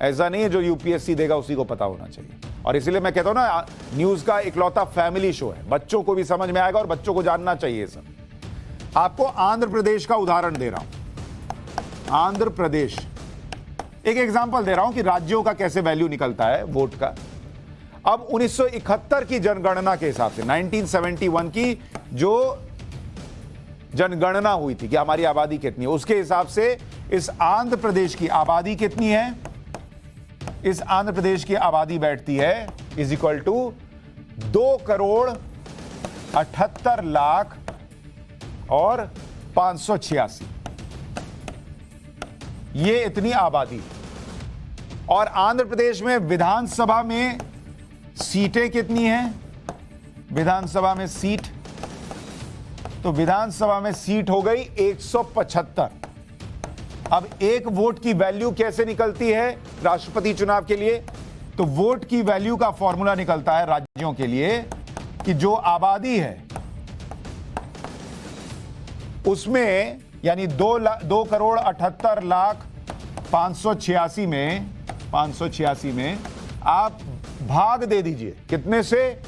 ऐसा नहीं है जो यूपीएससी देगा उसी को पता होना चाहिए। और इसीलिए मैं कहता हूं ना, न्यूज का इकलौता फैमिली शो है, बच्चों को भी समझ में आएगा और बच्चों को जानना चाहिए सब। आपको आंध्र प्रदेश का उदाहरण दे रहा हूं। आंध्र प्रदेश एक एग्जांपल दे रहा हूं कि राज्यों का कैसे वैल्यू निकलता है वोट का। अब 1971 की जनगणना के हिसाब से, 1971 की जो जनगणना हुई थी कि हमारी आबादी कितनी है, उसके हिसाब से इस आंध्र प्रदेश की आबादी कितनी है? इस आंध्र प्रदेश की आबादी बैठती है इज इक्वल टू 2,78,00,000 और 586। ये इतनी आबादी। और आंध्र प्रदेश में विधानसभा में सीटें कितनी हैं? विधानसभा में सीट, तो विधानसभा में सीट हो गई 175। अब एक वोट की वैल्यू कैसे निकलती है राष्ट्रपति चुनाव के लिए? तो वोट की वैल्यू का फॉर्मूला निकलता है राज्यों के लिए कि जो आबादी है उसमें, यानी 2,78,586 में आप भाग दे दीजिए कितने से?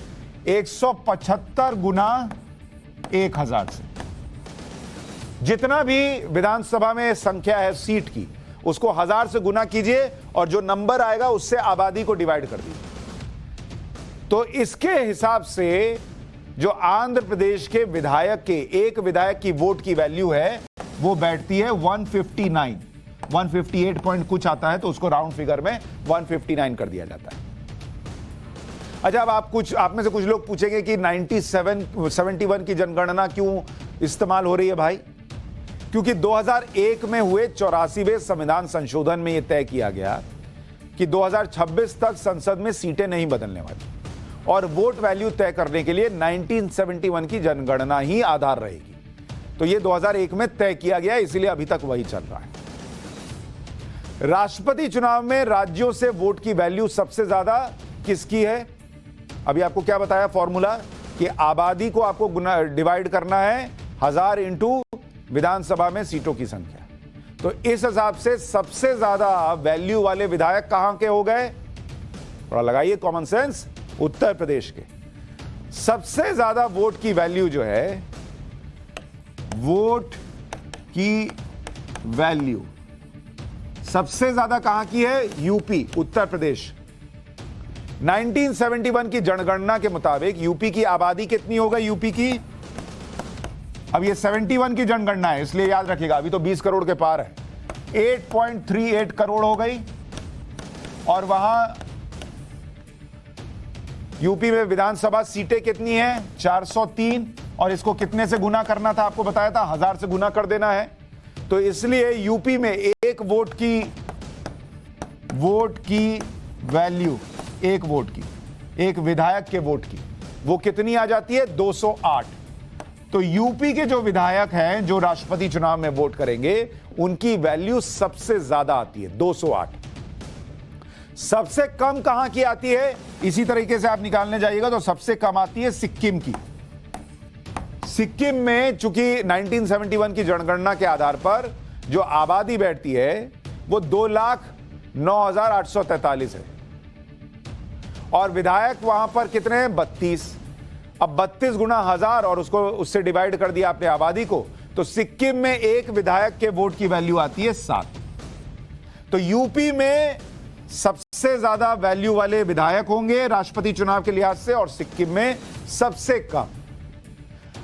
175 गुना 1,000 से। जितना भी विधानसभा में संख्या है सीट की, उसको 1000 से गुना कीजिए और जो नंबर आएगा उससे आबादी को डिवाइड कर दीजिए। तो इसके हिसाब से जो आंध्र प्रदेश के विधायक के, एक विधायक की वोट की वैल्यू है वो बैठती है 159, 158 पॉइंट कुछ आता है, तो उसको राउंड फिगर में 159 कर दिया जाता है। अच्छा, अब आप में से कुछ लोग पूछेंगे कि 71 की जनगणना क्यों इस्तेमाल हो रही है भाई? क्योंकि 2001 में हुए 84वें संविधान संशोधन में यह तय किया गया कि 2026 तक संसद में सीटें नहीं बदलने वाली और वोट वैल्यू तय करने के लिए 1971 की जनगणना ही आधार रहेगी। तो यह 2001 में तय किया गया, इसीलिए अभी तक वही चल रहा है। राष्ट्रपति चुनाव में राज्यों से वोट की वैल्यू सबसे ज्यादा किसकी है? अभी आपको क्या बताया फॉर्मूला कि आबादी को आपको डिवाइड करना है 1000 इंटू विधानसभा में सीटों की संख्या। तो इस हिसाब से सबसे ज्यादा वैल्यू वाले विधायक कहां के हो गए? थोड़ा लगाइए कॉमन सेंस। उत्तर प्रदेश के। सबसे ज्यादा वोट की वैल्यू जो है, वोट की वैल्यू सबसे ज्यादा कहां की है? यूपी, उत्तर प्रदेश। 1971 की जनगणना के मुताबिक यूपी की आबादी कितनी हो गई? यूपी की, अब ये 71 की जनगणना है इसलिए याद रखिएगा, अभी तो 20 करोड़ के पार है, 8.38 करोड़ हो गई। और वहां यूपी में विधानसभा सीटें कितनी हैं? 403। और इसको कितने से गुना करना था? आपको बताया था 1000 से गुना कर देना है। तो इसलिए यूपी में एक वोट की वैल्यू, एक वोट की, एक विधायक के वोट की, वो कितनी आ जाती है? 208। तो यूपी के जो विधायक हैं जो राष्ट्रपति चुनाव में वोट करेंगे, उनकी वैल्यू सबसे ज्यादा आती है 208। सबसे कम कहां की आती है? इसी तरीके से आप निकालने जाइएगा तो सबसे कम आती है सिक्किम की। सिक्किम में चूंकि 1971 की जनगणना के आधार पर जो आबादी बैठती है वो 2,09,843 है और विधायक वहां पर कितने हैं? 32। अब 32 गुना 1000 और उससे डिवाइड कर दिया आपने आबादी को, तो सिक्किम में एक विधायक के वोट की वैल्यू आती है 7। तो यूपी में सबसे ज्यादा वैल्यू वाले विधायक होंगे राष्ट्रपति चुनाव के लिहाज से और सिक्किम में सबसे कम।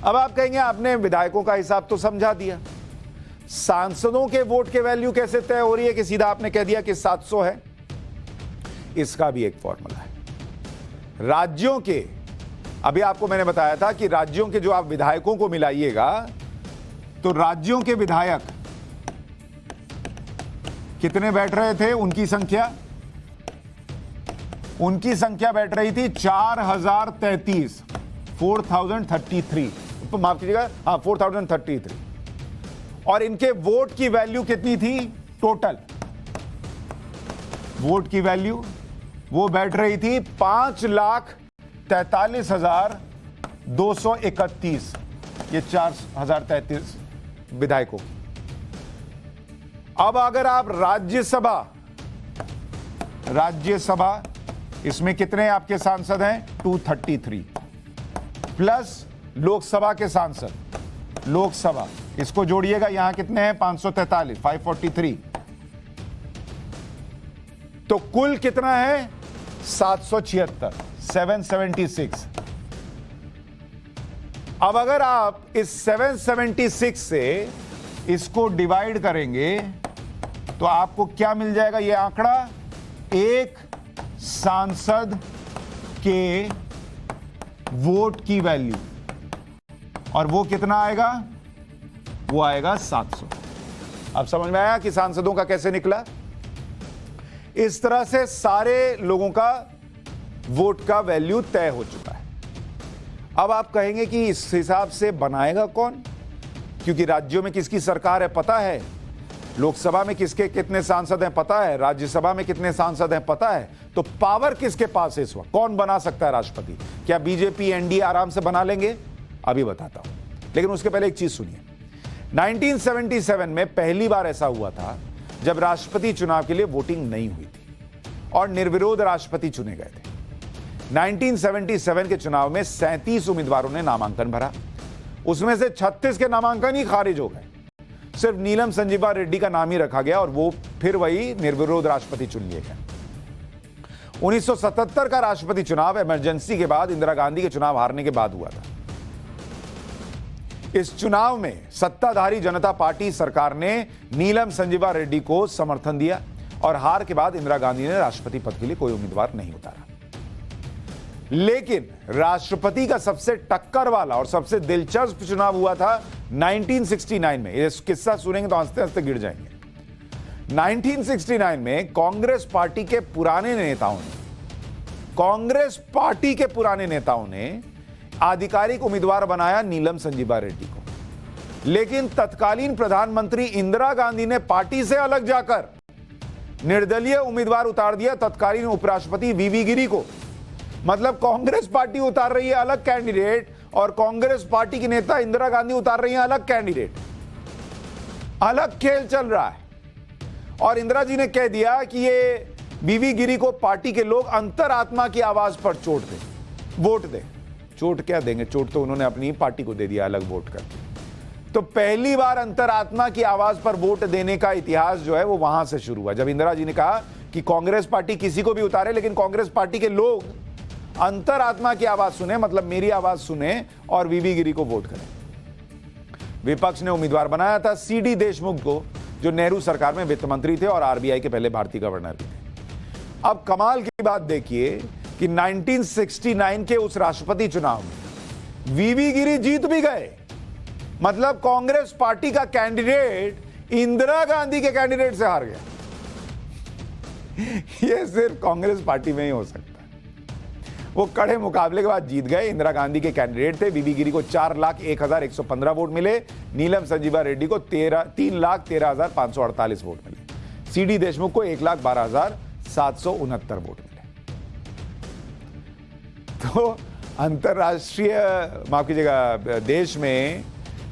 अब आप कहेंगे आपने विधायकों का हिसाब तो समझा दिया, सांसदों के वोट के वैल्यू कैसे तय हो रही है कि सीधा आपने कह दिया कि 700 है? इसका भी एक फॉर्मूला है। राज्यों के, अभी आपको मैंने बताया था कि राज्यों के जो आप विधायकों को मिलाइएगा तो राज्यों के विधायक कितने बैठ रहे थे, उनकी संख्या बैठ रही थी 4033, 4033, माफ कीजिएगा, हाँ 4033। और इनके वोट की वैल्यू कितनी थी, टोटल वोट की वैल्यू वो बैठ रही थी 5,43,231, ये 4,033 विधायकों की। अब अगर आप राज्यसभा इसमें कितने आपके सांसद हैं, 233, प्लस लोकसभा के सांसद, लोकसभा इसको जोड़िएगा, यहां कितने हैं, 543, 543, तो कुल कितना है, 776, 776। अब अगर आप इस 776 से इसको डिवाइड करेंगे तो आपको क्या मिल जाएगा, ये आंकड़ा, एक सांसद के वोट की वैल्यू, और वो कितना आएगा, वो आएगा 700। अब समझ में आया कि सांसदों का कैसे निकला। इस तरह से सारे लोगों का वोट का वैल्यू तय हो चुका है। अब आप कहेंगे कि इस हिसाब से बनाएगा कौन, क्योंकि राज्यों में किसकी सरकार है पता है, लोकसभा में किसके कितने सांसद हैं पता है, राज्यसभा में कितने सांसद हैं पता है, तो पावर किसके पास है इस वक्त, कौन बना सकता है राष्ट्रपति। क्या बीजेपी एनडीए आराम से बना लेंगे, अभी बताता हूं, लेकिन उसके पहले एक चीज सुनिए। 1977 में पहली बार ऐसा हुआ था जब राष्ट्रपति चुनाव के लिए वोटिंग नहीं हुई थी और निर्विरोध राष्ट्रपति चुने गए थे। 1977 के चुनाव में 37 उम्मीदवारों ने नामांकन भरा, उसमें से 36 के नामांकन ही खारिज हो गए, सिर्फ नीलम संजीवा रेड्डी का नाम ही रखा गया और वो फिर वही निर्विरोध राष्ट्रपति चुन लिए गए। 1977 का राष्ट्रपति चुनाव इमरजेंसी के बाद इंदिरा गांधी के चुनाव हारने के बाद हुआ था। इस चुनाव में सत्ताधारी जनता पार्टी सरकार ने नीलम संजीवा रेड्डी को समर्थन दिया और हार के बाद इंदिरा गांधी ने राष्ट्रपति पद के लिए कोई उम्मीदवार नहीं उतारा। लेकिन राष्ट्रपति का सबसे टक्कर वाला और सबसे दिलचस्प चुनाव हुआ था 1969 में। ये किस्सा सुनेंगे तो हंसते हंसते गिर जाएंगे। 1969 में कांग्रेस पार्टी के पुराने नेताओं ने आधिकारिक उम्मीदवार बनाया नीलम संजीवा रेड्डी को, लेकिन तत्कालीन प्रधानमंत्री इंदिरा गांधी ने पार्टी से अलग जाकर निर्दलीय उम्मीदवार उतार दिया तत्कालीन उपराष्ट्रपति वीवी गिरी को। मतलब कांग्रेस पार्टी उतार रही है अलग कैंडिडेट और कांग्रेस पार्टी की नेता इंदिरा गांधी उतार रही है अलग कैंडिडेट। अलग खेल चल रहा है और इंदिरा जी ने कह दिया कि ये वीवी गिरी को पार्टी के लोग अंतरात्मा की आवाज पर वोट दे। चोट क्या देंगे, चोट तो उन्होंने अपनी पार्टी को दे दिया अलग वोट कर। तो पहली बार अंतरात्मा की आवाज पर वोट देने का इतिहास जो है वो वहां से शुरू हुआ, जब इंदिरा जी ने कहा कि कांग्रेस पार्टी किसी को भी उतारे लेकिन कांग्रेस पार्टी के लोग अंतरात्मा की आवाज सुने, मतलब मेरी आवाज सुने और वीवी गिरी को वोट करें। विपक्ष ने उम्मीदवार बनाया था सीडी देशमुख को, जो नेहरू सरकार में वित्त मंत्री थे और आरबीआई के पहले भारतीय गवर्नर भी थे। अब कमाल की बात देखिए कि 1969 के उस राष्ट्रपति चुनाव में वीवी गिरी जीत भी गए, मतलब कांग्रेस पार्टी का कैंडिडेट इंदिरा गांधी के कैंडिडेट से हार गया। यह सिर्फ कांग्रेस पार्टी में ही हो सकता है। वो कड़े मुकाबले के बाद जीत गए। इंदिरा गांधी के कैंडिडेट थे। वीवी गिरी को 4,01,115 वोट मिले, नीलम संजीवा रेड्डी को 3,13,548 वोट मिले, सीडी देशमुख को 1,12,769 वोट मिले। तो अंतरराष्ट्रीय, माफ कीजिएगा, देश में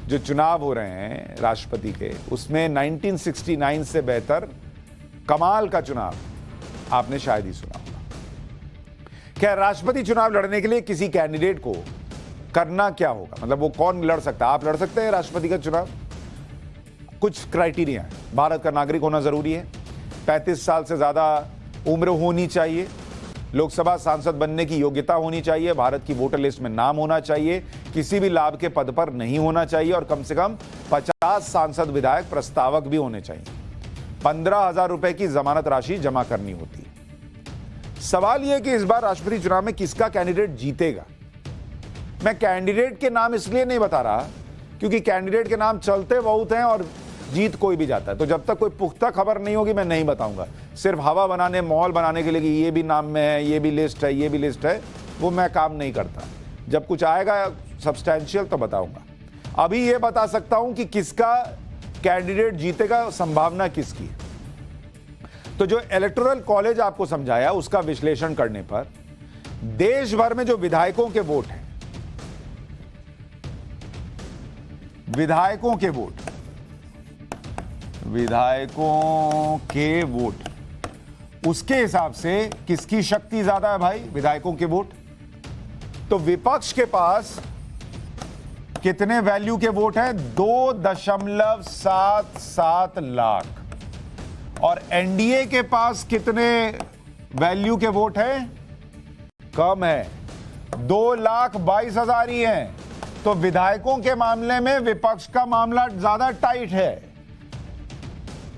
जो चुनाव हो रहे हैं राष्ट्रपति के, उसमें 1969 से बेहतर कमाल का चुनाव आपने शायद ही सुना होगा। क्या राष्ट्रपति चुनाव लड़ने के लिए किसी कैंडिडेट को करना क्या होगा, मतलब वो कौन लड़ सकता है? आप लड़ सकते हैं राष्ट्रपति का चुनाव। कुछ क्राइटेरिया है। भारत का नागरिक होना जरूरी है, 35 साल से ज्यादा उम्र होनी चाहिए, लोकसभा सांसद बनने की योग्यता होनी चाहिए, भारत की वोटर लिस्ट में नाम होना चाहिए, किसी भी लाभ के पद पर नहीं होना चाहिए और कम से कम 50 सांसद विधायक प्रस्तावक भी होने चाहिए। 15,000 रुपए की जमानत राशि जमा करनी होती है। सवाल यह है कि इस बार राष्ट्रपति चुनाव में किसका कैंडिडेट जीतेगा। मैं कैंडिडेट के नाम इसलिए नहीं बता रहा क्योंकि कैंडिडेट के नाम चलते बहुत हैं और जीत कोई भी जाता है। तो जब तक कोई पुख्ता खबर नहीं होगी मैं नहीं बताऊंगा। सिर्फ हवा बनाने, माहौल बनाने के लिए कि ये भी नाम में है, ये भी लिस्ट है, ये भी लिस्ट है, वो मैं काम नहीं करता। जब कुछ आएगा सब्सटैंशियल तो बताऊंगा। अभी ये बता सकता हूं कि किसका कैंडिडेट जीतेगा, संभावना किसकी है। तो जो इलेक्टोरल कॉलेज आपको समझाया उसका विश्लेषण करने पर देश भर में जो विधायकों के वोट हैं, विधायकों के वोट उसके हिसाब से किसकी शक्ति ज्यादा है भाई, विधायकों के वोट। तो विपक्ष के पास कितने वैल्यू के वोट हैं, 2.77 लाख। और एनडीए के पास कितने वैल्यू के वोट हैं, कम है, 2,22,000 ही हैं। तो विधायकों के मामले में विपक्ष का मामला ज्यादा टाइट है।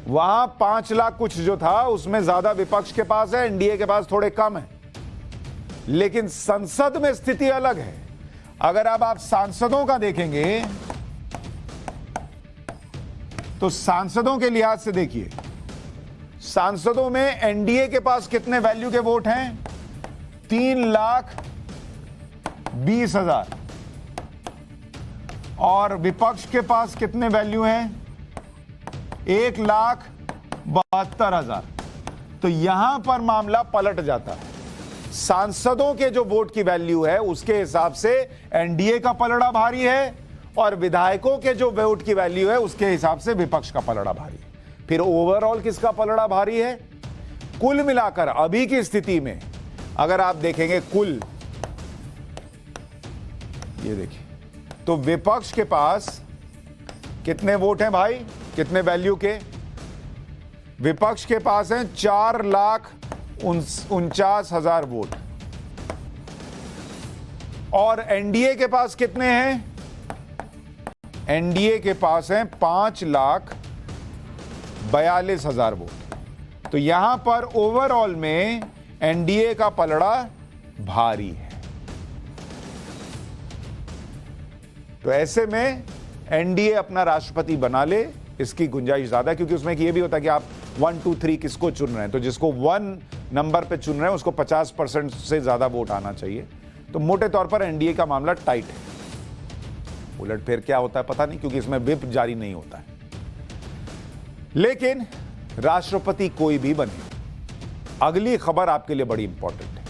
वहां 5 लाख कुछ जो था उसमें ज्यादा विपक्ष के पास है, एनडीए के पास थोड़े कम है। लेकिन संसद में स्थिति अलग है। अगर अब आप सांसदों का देखेंगे तो सांसदों के लिहाज से देखिए, सांसदों में एनडीए के पास कितने वैल्यू के वोट हैं, 3,20,000। और विपक्ष के पास कितने वैल्यू हैं, 1,72,000। तो यहां पर मामला पलट जाता है। सांसदों के जो वोट की वैल्यू है उसके हिसाब से एनडीए का पलड़ा भारी है और विधायकों के जो वोट की वैल्यू है उसके हिसाब से विपक्ष का पलड़ा भारी है। फिर ओवरऑल किसका पलड़ा भारी है, कुल मिलाकर अभी की स्थिति में अगर आप देखेंगे कुल, ये देखिए, तो विपक्ष के पास कितने वोट हैं भाई, कितने वैल्यू के, विपक्ष के पास हैं 4,49,000 वोट। और एनडीए के पास कितने हैं, एनडीए के पास हैं 5,42,000 वोट। तो यहां पर ओवरऑल में एनडीए का पलड़ा भारी है। तो ऐसे में एनडीए अपना राष्ट्रपति बना ले, इसकी गुंजाइश ज्यादा है, क्योंकि उसमें ये भी होता है कि आप 1, 2, 3 किसको चुन रहे हैं। तो जिसको 1 नंबर पे चुन रहे हैं उसको 50% से ज्यादा वोट आना चाहिए। तो मोटे तौर पर एनडीए का मामला टाइट है। उलटफेर क्या होता है पता नहीं, क्योंकि इसमें व्हिप जारी नहीं होता है। लेकिन राष्ट्रपति कोई भी बने, अगली खबर आपके लिए बड़ी इंपॉर्टेंट है।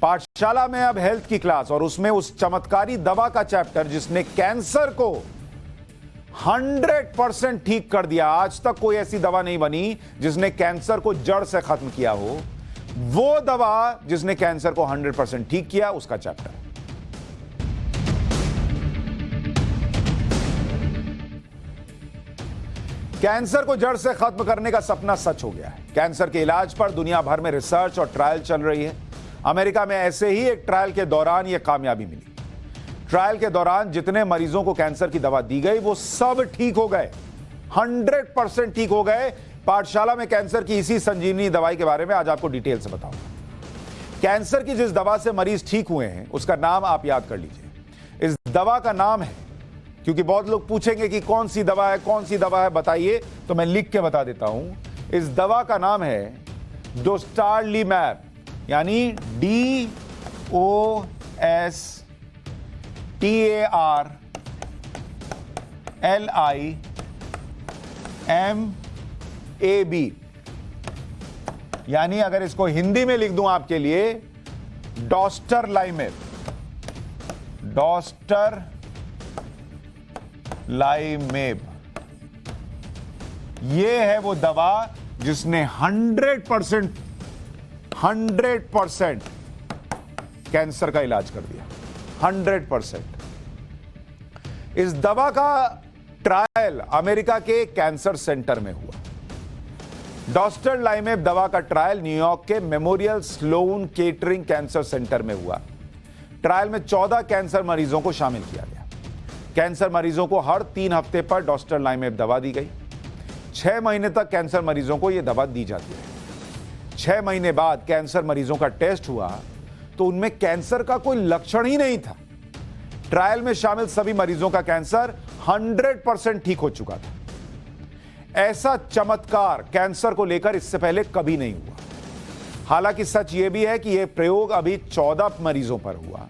पाठशाला में अब हेल्थ की क्लास, और उसमें उस चमत्कारी दवा का चैप्टर जिसने कैंसर को 100% ठीक कर दिया। आज तक कोई ऐसी दवा नहीं बनी जिसने कैंसर को जड़ से खत्म किया हो। वो दवा जिसने कैंसर को 100% ठीक किया, उसका चैप्टर। कैंसर को जड़ से खत्म करने का सपना सच हो गया है। कैंसर के इलाज पर दुनिया भर में रिसर्च और ट्रायल चल रही है। अमेरिका में ऐसे ही एक ट्रायल के दौरान यह कामयाबी मिली। ट्रायल के दौरान जितने मरीजों को कैंसर की दवा दी गई वो सब ठीक हो गए, 100% ठीक हो गए। पाठशाला में कैंसर की इसी संजीवनी दवाई के बारे में आज आपको डिटेल से बताऊंगा। कैंसर की जिस दवा से मरीज ठीक हुए हैं उसका नाम आप याद कर लीजिए। इस दवा का नाम है, क्योंकि बहुत लोग पूछेंगे कि कौन सी दवा है, कौन सी दवा है बताइए, तो मैं लिख के बता देता हूं। इस दवा का नाम है डोस्टारलीमैब, यानी DOSTARLIMAB। यानी अगर इसको हिंदी में लिख दूं आपके लिए, डोस्टारलाइमेब। डोस्टारलाइमेब ये है वो दवा जिसने 100% कैंसर का इलाज कर दिया, 100%। इस दवा का ट्रायल अमेरिका के कैंसर सेंटर में हुआ। डोस्टारलाइमेब दवा का ट्रायल न्यूयॉर्क York Memorial Sloan Kettering cancer centre में हुआ। ट्रायल में 14 कैंसर मरीजों को शामिल किया गया। कैंसर मरीजों को हर 3 हफ्ते पर डोस्टारलाइमेब दवा दी गई। 6 महीने तक कैंसर मरीजों को यह दवा दी जाती है। 6 महीने बाद कैंसर मरीजों का टेस्ट हुआ तो उनमें कैंसर का कोई लक्षण ही नहीं था। ट्रायल में शामिल सभी मरीजों का कैंसर 100% ठीक हो चुका था। ऐसा चमत्कार कैंसर को लेकर इससे पहले कभी नहीं हुआ। हालांकि सच यह भी है कि यह प्रयोग अभी 14 मरीजों पर हुआ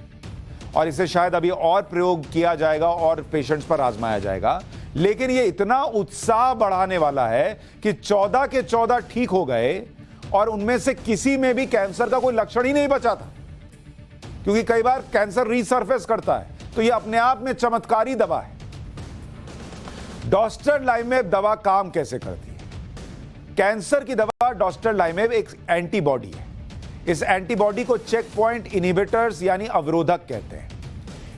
और इसे शायद अभी और प्रयोग किया जाएगा और पेशेंट्स पर आजमाया जाएगा, लेकिन यह इतना उत्साह बढ़ाने वाला है कि 14 के 14 ठीक हो गए और उनमें से किसी में भी कैंसर का कोई लक्षण ही नहीं बचा था। क्योंकि कई बार कैंसर रीसर्फेस करता है, तो यह अपने आप में चमत्कारी दवा है। डॉस्टरलाइमेब दवा काम कैसे करती है? कैंसर की दवा डॉस्टरलाइमेब एक एंटीबॉडी है। इस एंटीबॉडी को चेक पॉइंट इनहिबिटर्स यानी अवरोधक कहते हैं।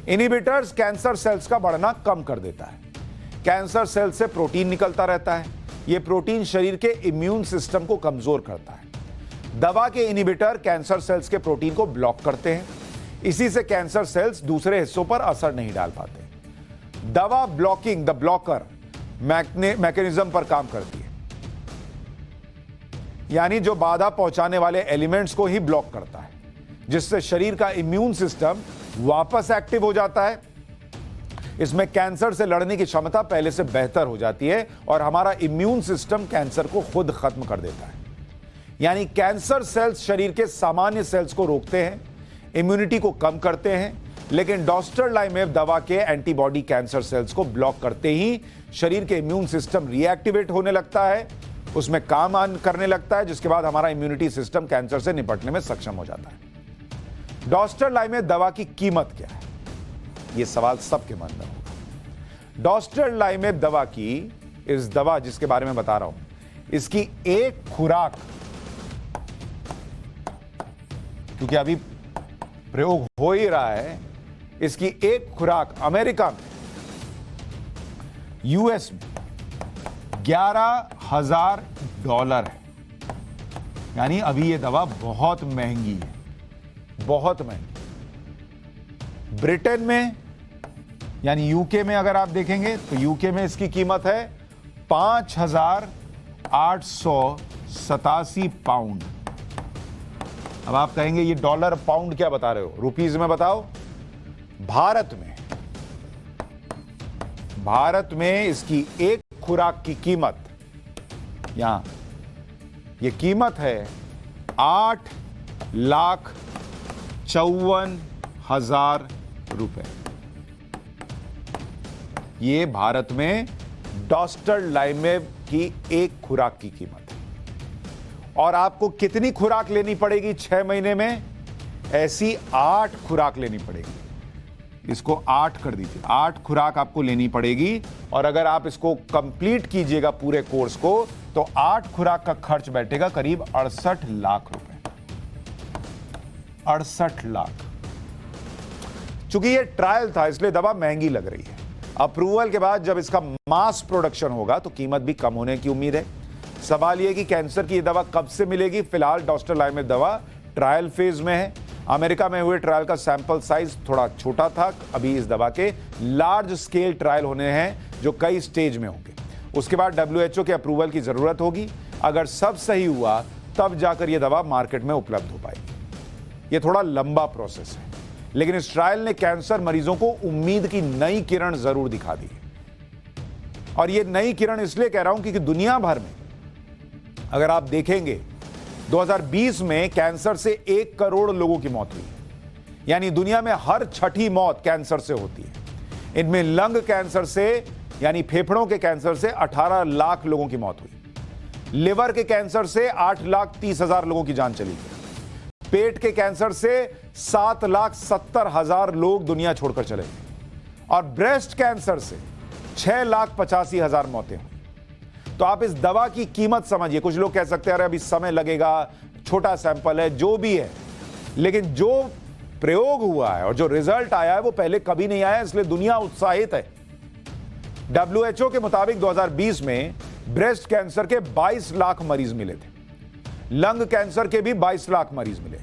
इनहिबिटर्स कैंसर सेल्स का बढ़ना कम कर देता है। कैंसर सेल से प्रोटीन निकलता रहता है। यह प्रोटीन शरीर के इम्यून सिस्टम को कमजोर करता है। दवा के इनहिबिटर कैंसर सेल्स के प्रोटीन को ब्लॉक करते हैं। इसी से कैंसर सेल्स दूसरे हिस्सों पर असर नहीं डाल पाते। दवा ब्लॉकिंग द ब्लॉकर मैकेनिज्म पर काम करती है, यानी जो बाधा पहुंचाने वाले एलिमेंट्स को ही ब्लॉक करता है, जिससे शरीर का इम्यून सिस्टम वापस एक्टिव हो जाता है। इसमें कैंसर से लड़ने की क्षमता पहले से बेहतर हो जाती है और हमारा इम्यून सिस्टम कैंसर को खुद खत्म कर देता है। यानी कैंसर सेल्स शरीर के सामान्य सेल्स को रोकते हैं, इम्यूनिटी को कम करते हैं, लेकिन डॉस्टरलाइमेब दवा के एंटीबॉडी कैंसर सेल्स को ब्लॉक करते ही शरीर के इम्यून सिस्टम रिएक्टिवेट होने लगता है, उसमें काम करने लगता है, जिसके बाद हमारा इम्यूनिटी सिस्टम कैंसर से निपटने में सक्षम हो जाता है। डॉस्टरलाइमेब दवा की कीमत क्या है? यह सवाल सबके मन में होगा। डॉस्टरलाइमेब दवा की, इस दवा जिसके बारे में बता रहा हूं, इसकी एक खुराक, क्योंकि अभी प्रयोग हो ही रहा है, इसकी एक खुराक अमेरिका में, यूएस में $11,000 है। यानी अभी यह दवा बहुत महंगी है, बहुत महंगी। ब्रिटेन में यानी यूके में अगर आप देखेंगे तो यूके में इसकी कीमत है 5,887 पाउंड। अब आप कहेंगे ये डॉलर पाउंड क्या बता रहे हो, रुपीज में बताओ। भारत में इसकी एक खुराक की कीमत, यहां ये कीमत है 8,54,000 रुपए। ये भारत में डॉस्टरलाइमेब की एक खुराक की कीमत है। और आपको कितनी खुराक लेनी पड़ेगी 6 महीने में? ऐसी 8 खुराक लेनी पड़ेगी। इसको 8 कर दीजिए, 8 खुराक आपको लेनी पड़ेगी। और अगर आप इसको कंप्लीट कीजिएगा पूरे कोर्स को, तो 8 खुराक का खर्च बैठेगा करीब 68 लाख रुपए। 68 लाख। चूंकि ये ट्रायल था इसलिए दवा महंगी लग रही है। अप्रूवल के बाद जब इसका मास प्रोडक्शन होगा तो कीमत भी कम होने की उम्मीद है। सवाल यह कि कैंसर की यह दवा कब से मिलेगी? फिलहाल डॉस्टरलाइमेब दवा ट्रायल फेज में है। अमेरिका में हुए ट्रायल का सैंपल साइज थोड़ा छोटा था। अभी इस दवा के लार्ज स्केल ट्रायल होने हैं जो कई स्टेज में होंगे। उसके बाद WHO के अप्रूवल की जरूरत होगी। अगर सब सही हुआ तब जाकर यह दवा मार्केट में उपलब्ध हो पाएगी। यह थोड़ा लंबा प्रोसेस है, लेकिन इस ट्रायल ने कैंसर मरीजों को उम्मीद की नई किरण जरूर दिखा दी है। और यह नई किरण इसलिए कह रहा हूं क्योंकि दुनिया भर में अगर आप देखेंगे 2020 में कैंसर से 1 करोड़ लोगों की मौत हुई। यानी दुनिया में हर 6ठी मौत कैंसर से होती है। इनमें लंग कैंसर से यानी फेफड़ों के कैंसर से 18 लाख लोगों की मौत हुई। लिवर के कैंसर से 8,30,000 लोगों की जान चली गई। पेट के कैंसर से 7,70,000 लोग दुनिया छोड़कर चले गए। और ब्रेस्ट कैंसर से 6,85,000 मौतें हुई। तो आप इस दवा की कीमत समझिए। कुछ लोग कह सकते हैं अरे अभी समय लगेगा, छोटा सैंपल है, जो भी है, लेकिन जो प्रयोग हुआ है और जो रिजल्ट आया है वो पहले कभी नहीं आया, इसलिए दुनिया उत्साहित है। WHO के मुताबिक 2020 में ब्रेस्ट कैंसर के 22 लाख मरीज मिले थे। लंग कैंसर के भी 22 लाख मरीज मिले,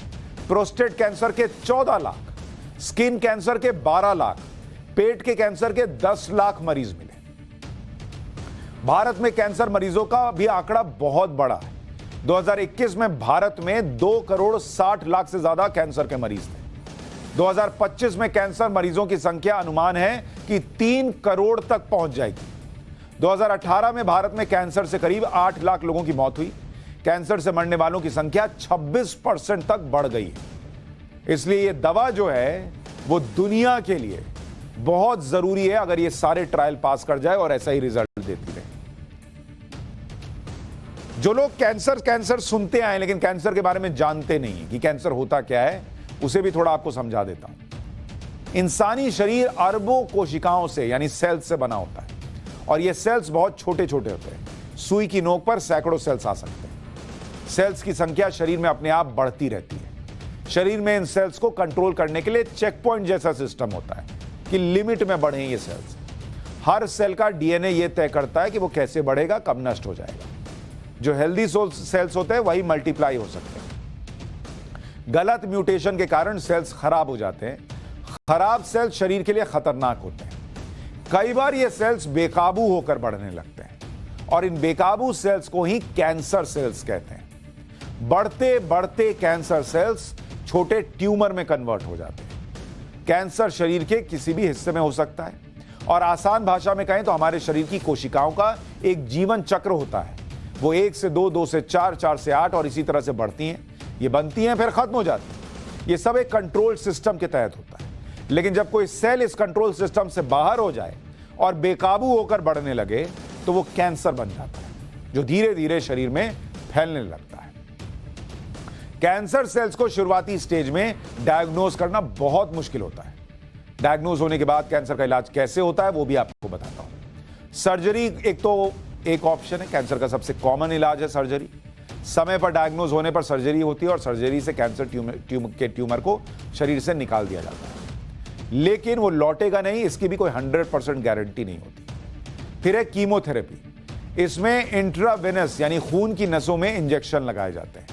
प्रोस्टेट कैंसर के 14 लाख, स्किन कैंसर के 12 लाख, पेट के कैंसर के 10 लाख मरीज मिले। भारत में कैंसर मरीजों का भी आंकड़ा बहुत बड़ा है। 2021 में भारत में 2 करोड़ 60 लाख से ज्यादा कैंसर के मरीज थे। 2025 में कैंसर मरीजों की संख्या अनुमान है कि 3 करोड़ तक पहुंच जाएगी। 2018 में भारत में कैंसर से करीब 8 लाख लोगों की मौत हुई। कैंसर से मरने वालों की संख्या 26% तक बढ़ गई है। इसलिए यह दवा जो है वो दुनिया के लिए बहुत जरूरी है, अगर ये सारे ट्रायल पास कर जाए और ऐसा ही रिजल्ट देती रहे। जो लोग कैंसर सुनते आए लेकिन कैंसर के बारे में जानते नहीं कि कैंसर होता क्या है, उसे भी थोड़ा आपको समझा देता हूं। इंसानी शरीर अरबों कोशिकाओं से यानी सेल्स से बना होता है और ये सेल्स बहुत छोटे छोटे होते हैं। सुई की नोक पर सैकड़ों सेल्स आ सकते हैं। सेल्स की संख्या शरीर में अपने आप बढ़ती रहती है। शरीर में इन सेल्स को कंट्रोल करने के लिए चेक पॉइंट जैसा सिस्टम होता है कि लिमिट में बढ़े ये सेल्स। हर सेल का डीएनए यह तय करता है कि वो कैसे बढ़ेगा, कब नष्ट हो जाएगा। जो हेल्दी सेल्स होते हैं वही मल्टीप्लाई हो सकते हैं। गलत म्यूटेशन के कारण सेल्स खराब हो जाते हैं। खराब सेल्स शरीर के लिए खतरनाक होते हैं। कई बार ये सेल्स बेकाबू होकर बढ़ने लगते हैं और इन बेकाबू सेल्स को ही कैंसर सेल्स कहते हैं। बढ़ते बढ़ते कैंसर सेल्स छोटे ट्यूमर में कन्वर्ट हो जाते हैं। कैंसर शरीर के किसी भी हिस्से में हो सकता है और आसान भाषा में कहें तो हमारे शरीर की कोशिकाओं का एक जीवन चक्र होता है। वो 1 से 2, 2 से 4, 4 से 8 और इसी तरह से बढ़ती हैं। ये बनती हैं फिर खत्म हो जाती हैं। ये सब एक कंट्रोल सिस्टम के तहत होता है। लेकिन जब कोई सेल इस कंट्रोल सिस्टम से बाहर हो जाए और बेकाबू होकर बढ़ने लगे तो वो कैंसर बन जाता है, जो धीरे धीरे शरीर में फैलने लगता है। कैंसर सेल्स को शुरुआती स्टेज में डायग्नोज करना बहुत मुश्किल होता है। डायग्नोज होने के बाद कैंसर का इलाज कैसे होता है वो भी आपको बताता हूं। सर्जरी एक ऑप्शन है। कैंसर का सबसे कॉमन इलाज है सर्जरी। समय पर डायग्नोज होने पर सर्जरी होती है और सर्जरी से कैंसर ट्यूमर को शरीर से निकाल दिया जाता है। लेकिन वो लौटेगा नहीं, इसकी भी कोई 100% गारंटी नहीं होती। फिर है कीमोथेरेपी। इसमें इंट्रावेनस यानी खून की नसों में इंजेक्शन लगाए जाते हैं।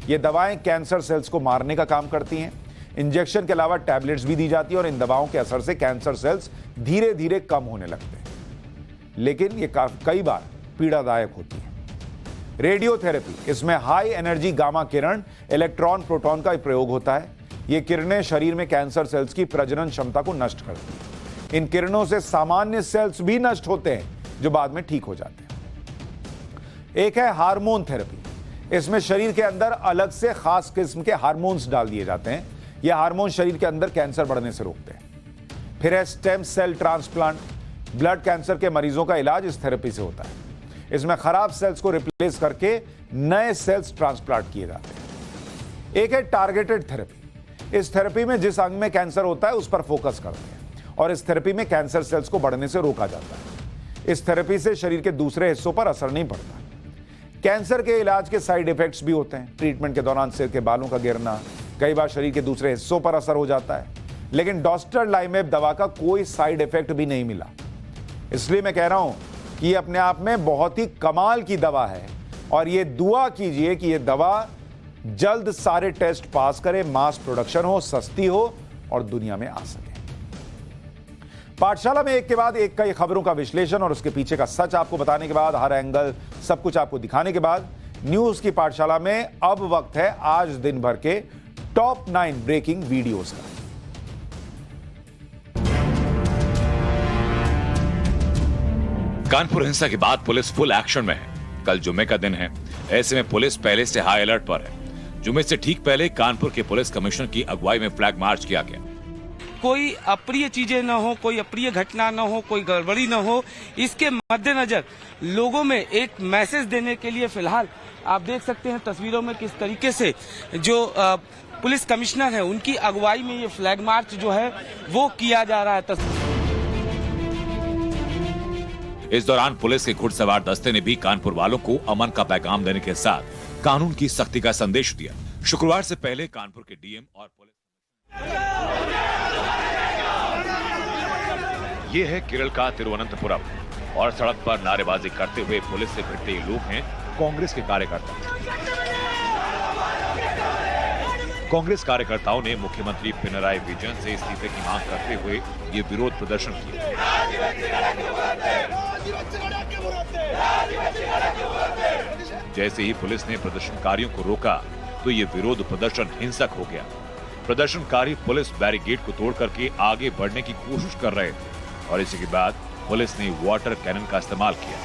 ये दवाएं कैंसर सेल्स को मारने का काम करती हैं। इंजेक्शन के अलावा टैबलेट्स भी दी जाती है और इन दवाओं के असर से कैंसर सेल्स धीरे धीरे कम होने लगते हैं, लेकिन ये कई बार पीड़ादायक होती है। रेडियोथेरेपी, इसमें हाई एनर्जी गामा किरण, इलेक्ट्रॉन प्रोटॉन का प्रयोग होता है। ये किरणें शरीर में कैंसर सेल्स की प्रजनन क्षमता को नष्ट करती हैं। इन किरणों से सामान्य सेल्स भी नष्ट होते हैं जो बाद में ठीक हो जाते हैं। एक है हार्मोन थेरेपी। इसमें शरीर के अंदर अलग से खास किस्म के हार्मोन्स डाल दिए जाते हैं। यह हार्मोन शरीर के अंदर कैंसर बढ़ने से रोकते हैं। फिर है stem cell transplant. Blood cancer के मरीजों का इलाज इस थेरेपी से होता है। इसमें खराब सेल्स को रिप्लेस करके नए सेल्स ट्रांसप्लांट किए जाते हैं। एक है टारगेटेड थेरेपी। इस थेरेपी में जिस अंग में कैंसर होता है उस पर फोकस करते हैं और इस थेरेपी में कैंसर सेल्स को बढ़ने से रोका जाता है। इस थेरेपी से शरीर के दूसरे हिस्सों पर असर नहीं पड़ता। कैंसर के इलाज के साइड इफेक्ट्स भी होते हैं। ट्रीटमेंट के दौरान सिर के बालों का गिरना, कई बार शरीर के दूसरे हिस्सों पर असर हो जाता है, लेकिन डॉस्टरलाइमेब दवा का कोई साइड इफेक्ट भी नहीं मिला। इसलिए मैं कह रहा हूं कि ये अपने आप में बहुत ही कमाल की दवा है और ये दुआ कीजिए कि ये दवा जल्द सारे टेस्ट पास करे, मास प्रोडक्शन हो, सस्ती हो और दुनिया में आ सके। पाठशाला में एक के बाद एक कई खबरों का विश्लेषण और उसके पीछे का सच आपको बताने के बाद, हर एंगल सब कुछ आपको दिखाने के बाद, न्यूज की पाठशाला में अब वक्त है आज दिन भर के टॉप 9 ब्रेकिंग वीडियोस का। कानपुर हिंसा के बाद पुलिस फुल एक्शन में है। कल जुम्मे का दिन है, ऐसे में पुलिस पहले से हाई अलर्ट पर है। जुम्मे से ठीक पहले कानपुर के पुलिस कमिश्नर की अगुवाई में फ्लैग मार्च किया गया। कोई अप्रिय चीजें न हो, कोई अप्रिय घटना न हो, कोई गड़बड़ी न हो, इसके मद्देनजर लोगों में एक मैसेज देने के लिए फिलहाल आप देख सकते हैं तस्वीरों में किस तरीके से जो पुलिस कमिश्नर है उनकी अगुवाई में ये फ्लैग मार्च जो है वो किया जा रहा है। इस दौरान पुलिस के घुड़सवार दस्ते ने भी कानपुर वालों को अमन का पैगाम देने के साथ कानून की सख्ती का संदेश दिया। शुक्रवार से पहले कानपुर के डीएम और पुलिस। ये है केरल का तिरुवनंतपुरम और सड़क पर नारेबाजी करते हुए पुलिस से भिड़ते लोग हैं कांग्रेस के कार्यकर्ता। कांग्रेस कार्यकर्ताओं ने मुख्यमंत्री पिनराई विजयन से इस्तीफे की मांग करते हुए ये विरोध प्रदर्शन किया। जैसे ही पुलिस ने प्रदर्शनकारियों को रोका तो ये विरोध प्रदर्शन हिंसक हो गया। प्रदर्शनकारी पुलिस बैरिकेड को तोड़ करके आगे बढ़ने की कोशिश कर रहे थे और इसी के बाद पुलिस ने वाटर कैनन का इस्तेमाल किया।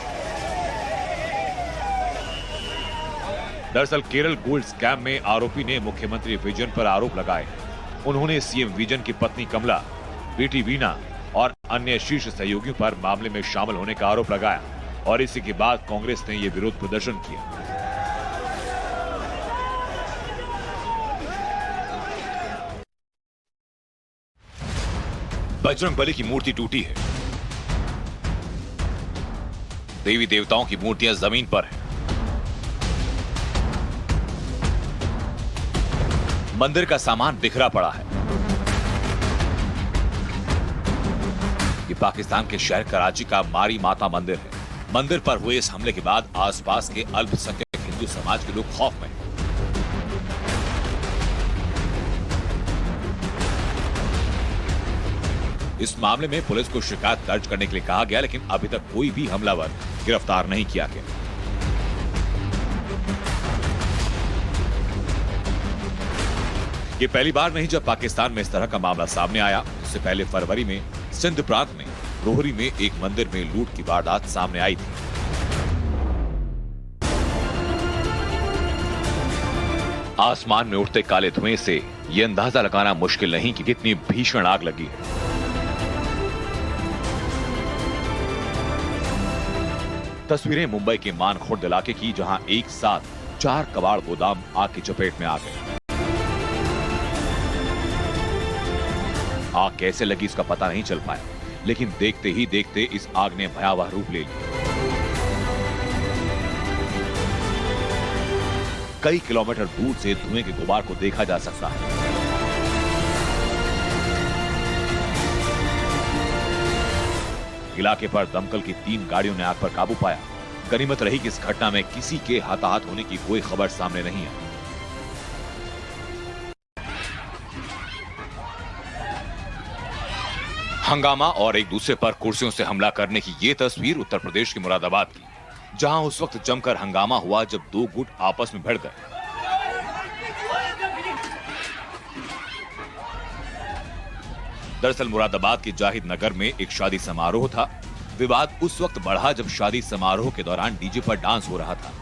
दरअसल केरल गोल्ड स्कैम में आरोपी ने मुख्यमंत्री विजयन पर आरोप लगाए। उन्होंने सीएम विजयन की पत्नी कमला, बेटी वीना और अन्य शीर्ष सहयोगियों पर मामले में शामिल होने का आरोप लगाया और इसी के बाद कांग्रेस ने यह विरोध प्रदर्शन किया। बजरंगबली की मूर्ति टूटी है। देवी देवताओं की मूर्तियां जमीन पर हैं। मंदिर का सामान बिखरा पड़ा है। ये पाकिस्तान के शहर कराची का मारी माता मंदिर है। मंदिर पर हुए इस हमले के बाद आसपास के अल्पसंख्यक हिंदू समाज के लोग खौफ में हैं। इस मामले में पुलिस को शिकायत दर्ज करने के लिए कहा गया, लेकिन अभी तक कोई भी हमलावर गिरफ्तार नहीं किया गया। ये पहली बार नहीं जब पाकिस्तान में इस तरह का मामला सामने आया। इससे पहले फरवरी में सिंध प्रांत में रोहरी में एक मंदिर में लूट की वारदात सामने आई थी। आसमान में उठते काले धुएं से यह अंदाजा लगाना मुश्किल नहीं कि कितनी भीषण आग लगी है। तस्वीरें मुंबई के मानखुर्द इलाके की, जहां एक साथ 4 कबाड़ गोदाम आग की चपेट में आ गए। आग कैसे लगी इसका पता नहीं चल पाया, लेकिन देखते ही देखते इस आग ने भयावह रूप ले लिया। कई किलोमीटर दूर से धुएं के गुबार को देखा जा सकता है। इलाके पर दमकल की 3 गाड़ियों ने आग पर काबू पाया। गनीमत रही कि इस घटना में किसी के हताहत होने की कोई खबर सामने नहीं आई। हंगामा और एक दूसरे पर कुर्सियों से हमला करने की ये तस्वीर उत्तर प्रदेश के मुरादाबाद की, जहां उस वक्त जमकर हंगामा हुआ जब 2 गुट आपस में भिड़ गए। दरअसल मुरादाबाद के जाहिद नगर में एक शादी समारोह था। विवाद उस वक्त बढ़ा जब शादी समारोह के दौरान डीजे पर डांस हो रहा था।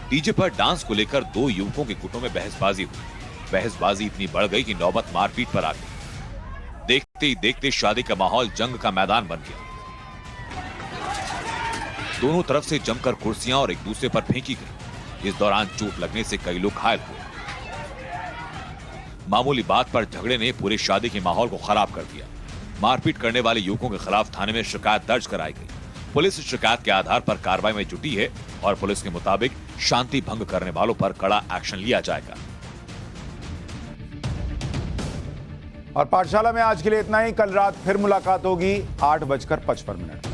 डीजे पर डांस को लेकर 2 युवकों के गुटों में बहसबाजी हुई। बहसबाजी इतनी बढ़ गई कि नौबत मारपीट पर आ गई। देखते ही देखते शादी का माहौल जंग का मैदान बन गया। दोनों तरफ से जमकर कुर्सियां और एक दूसरे पर फेंकी गई। इस दौरान चोट लगने से कई लोग घायल हुए। मामूली बात पर झगड़े ने पूरे शादी के माहौल को खराब कर दिया। मारपीट करने वाले युवकों के खिलाफ थाने में शिकायत दर्ज कराई गई। पुलिस शिकायत के आधार पर कार्रवाई में जुटी है और पुलिस के मुताबिक शांति भंग करने वालों पर कड़ा एक्शन लिया जाएगा। और पाठशाला में आज के लिए इतना ही। कल रात फिर मुलाकात होगी 8:55।